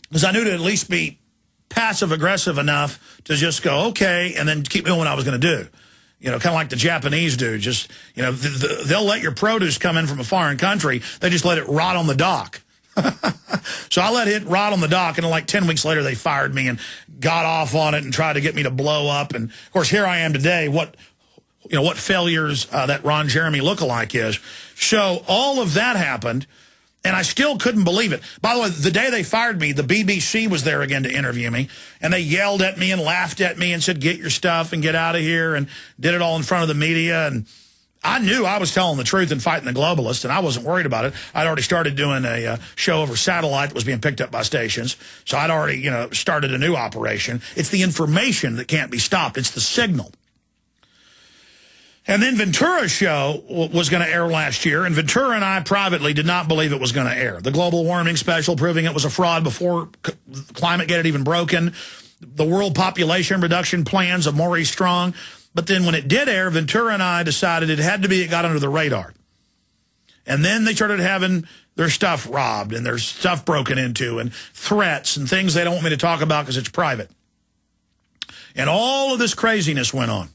Because I knew to at least be passive-aggressive enough to just go, okay, and then keep doing what I was going to do. You know, kind of like the Japanese do. Just, you know, they'll let your produce come in from a foreign country. They just let it rot on the dock. So I let it rot on the dock, and like 10 weeks later, they fired me and got off on it and tried to get me to blow up. And, of course, here I am today. What failures that Ron Jeremy lookalike is. So all of that happened, and I still couldn't believe it. By the way, the day they fired me, the BBC was there again to interview me, and they yelled at me and laughed at me and said, "Get your stuff and get out of here," and did it all in front of the media. And I knew I was telling the truth and fighting the globalists, and I wasn't worried about it. I'd already started doing a show over satellite that was being picked up by stations, so I'd already, started a new operation. It's the information that can't be stopped. It's the signal. And then Ventura's show was going to air last year, and Ventura and I privately did not believe it was going to air. The global warming special proving it was a fraud before Climategate had even broken. The world population reduction plans of Maurice Strong. But then when it did air, Ventura and I decided it got under the radar. And then they started having their stuff robbed and their stuff broken into and threats and things they don't want me to talk about because it's private. And all of this craziness went on.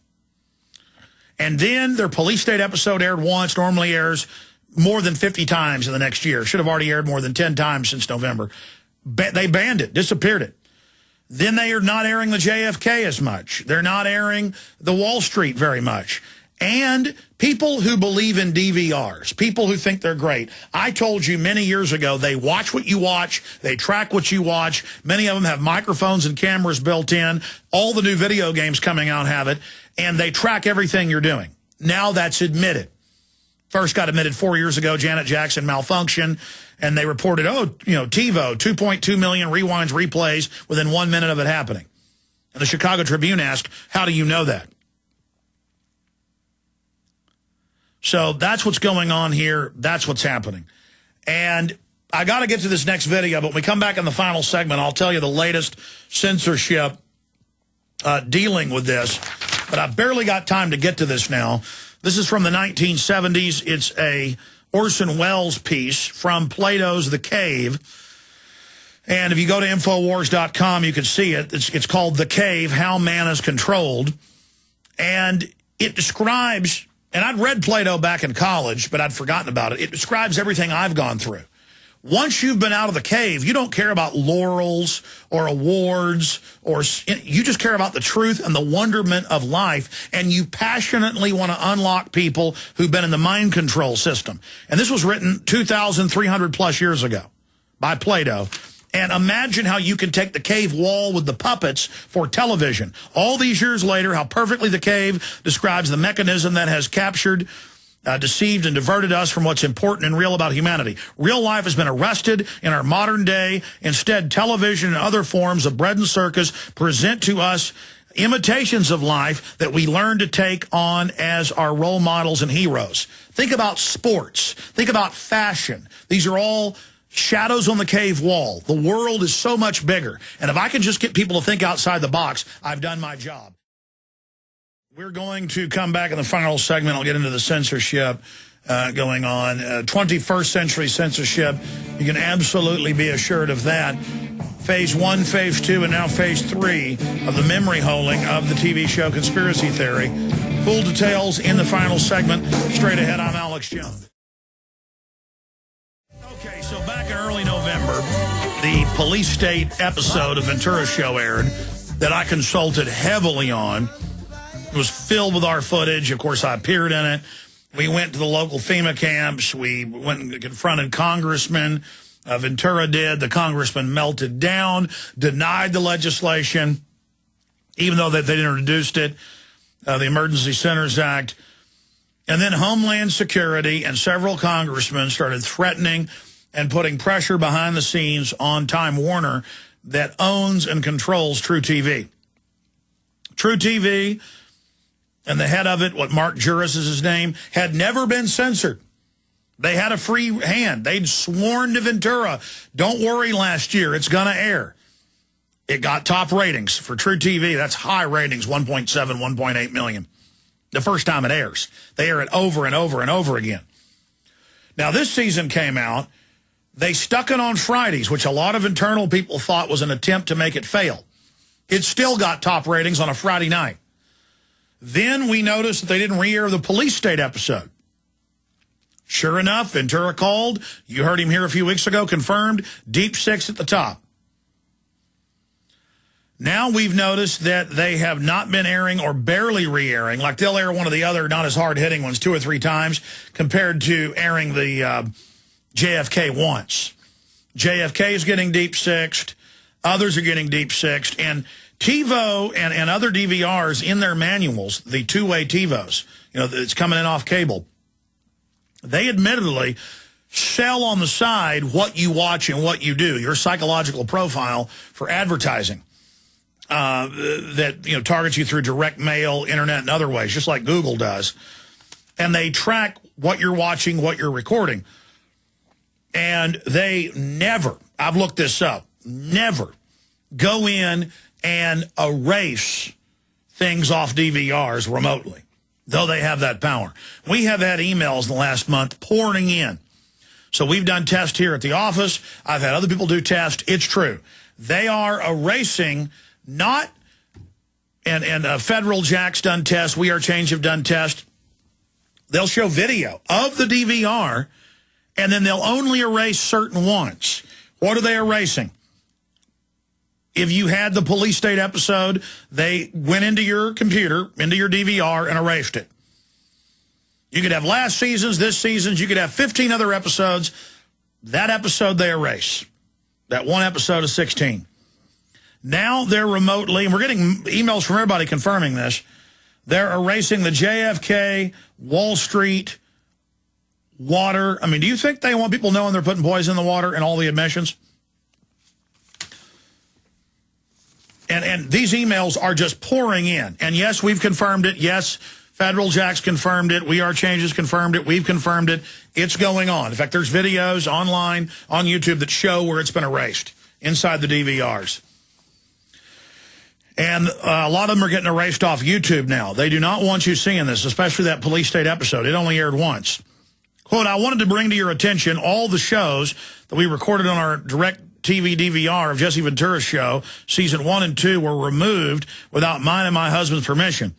And then their police state episode aired once, normally airs more than 50 times in the next year. Should have already aired more than 10 times since November. They banned it, disappeared it. Then they are not airing the JFK as much. They're not airing the Wall Street very much. And people who believe in DVRs, people who think they're great. I told you many years ago, they watch what you watch. They track what you watch. Many of them have microphones and cameras built in. All the new video games coming out have it. And they track everything you're doing. Now that's admitted. First got admitted 4 years ago, Janet Jackson malfunction. And they reported, TiVo, 2.2 million rewinds, replays within 1 minute of it happening. And the Chicago Tribune asked, how do you know that? So that's what's going on here. That's what's happening. And I got to get to this next video, but when we come back in the final segment, I'll tell you the latest censorship dealing with this. But I barely got time to get to this now. This is from the 1970s. It's a Orson Welles piece from Plato's The Cave. And if you go to Infowars.com, you can see it. It's called The Cave, How Man is Controlled. And it describes, and I'd read Plato back in college, but I'd forgotten about it. It describes everything I've gone through. Once you've been out of the cave, you don't care about laurels or awards, or you just care about the truth and the wonderment of life, and you passionately want to unlock people who've been in the mind control system. And this was written 2,300 plus years ago by Plato. And imagine how you can take the cave wall with the puppets for television. All these years later, how perfectly the cave describes the mechanism that has captured, deceived and diverted us from what's important and real about humanity. Real life has been arrested in our modern day. Instead, television and other forms of bread and circus present to us imitations of life that we learn to take on as our role models and heroes. Think about sports. Think about fashion. These are all shadows on the cave wall. The world is so much bigger. And if I can just get people to think outside the box, I've done my job. We're going to come back in the final segment. I'll get into the censorship going on. 21st century censorship. You can absolutely be assured of that. Phase 1, Phase 2, and now Phase 3 of the memory holing of the TV show Conspiracy Theory. Full details in the final segment. Straight ahead, I'm Alex Jones. Okay, so back in early November, the police state episode of Ventura's show aired that I consulted heavily on. It was filled with our footage. Of course, I appeared in it. We went to the local FEMA camps. We went and confronted congressmen. Ventura did. The congressman melted down, denied the legislation, even though they'd introduced it, the Emergency Centers Act. And then Homeland Security and several congressmen started threatening and putting pressure behind the scenes on Time Warner that owns and controls True TV. True TV, and the head of it, what Mark Juris is his name, had never been censored. They had a free hand. They'd sworn to Ventura, don't worry last year, it's going to air. It got top ratings for True TV. That's high ratings, 1.7, 1.8 million. The first time it airs. They air it over and over and over again. Now, this season came out. They stuck it on Fridays, which a lot of internal people thought was an attempt to make it fail. It still got top ratings on a Friday night. Then we noticed that they didn't re-air the police state episode. Sure enough, Ventura called. You heard him here a few weeks ago, confirmed. Deep Six at the top. Now we've noticed that they have not been airing or barely re-airing. Like they'll air one of the other not as hard-hitting ones 2 or 3 times compared to airing the JFK once. JFK is getting Deep Sixed. Others are getting Deep Sixed. And TiVo and other DVRs in their manuals, the two-way TiVos, you know, it's coming in off cable, they admittedly sell on the side what you watch and what you do, your psychological profile for advertising that, you know, targets you through direct mail, internet, and other ways, just like Google does. And they track what you're watching, what you're recording. And they never, I've looked this up, never go in and erase things off DVRs remotely, though they have that power. We have had emails in the last month pouring in. So we've done tests here at the office. I've had other people do tests. It's true. They are erasing not, and Federal Jack's done tests, We Are Change have done tests. They'll show video of the DVR, and then they'll only erase certain ones. What are they erasing? If you had the police state episode, they went into your computer, into your DVR, and erased it. You could have last season's, this season's. You could have 15 other episodes. That episode they erase. That one episode of 16. Now they're remotely, and we're getting emails from everybody confirming this, they're erasing the JFK, Wall Street, water. I mean, do you think they want people knowing they're putting poison in the water and all the admissions? And these emails are just pouring in. And yes, we've confirmed it. Yes, Federal Jack's confirmed it. We Are Changes confirmed it. We've confirmed it. It's going on. In fact, there's videos online on YouTube that show where it's been erased inside the DVRs. And a lot of them are getting erased off YouTube now. They do not want you seeing this, especially that police state episode. It only aired once. Quote, I wanted to bring to your attention all the shows that we recorded on our direct TV DVR of Jesse Ventura's show. Season 1 and 2 were removed without mine and my husband's permission.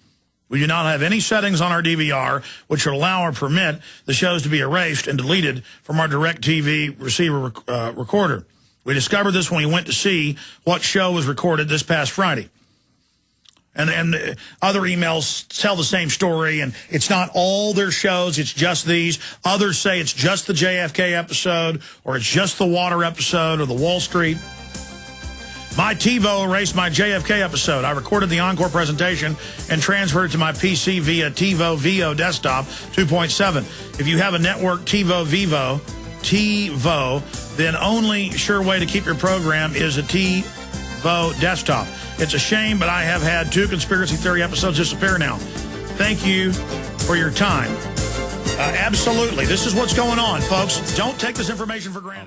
We do not have any settings on our DVR which would allow or permit the shows to be erased and deleted from our direct TV receiver recorder. We discovered this when we went to see what show was recorded this past Friday. And other emails tell the same story, and it's not all their shows, it's just these. Others say it's just the JFK episode, or it's just the water episode, or the Wall Street. My TiVo erased my JFK episode. I recorded the encore presentation and transferred it to my PC via TiVo VO Desktop 2.7. If you have a network TiVo, then only sure way to keep your program is a TiVo Desktop. It's a shame, but I have had 2 conspiracy theory episodes disappear now. Thank you for your time. Absolutely. This is what's going on, folks. Don't take this information for granted.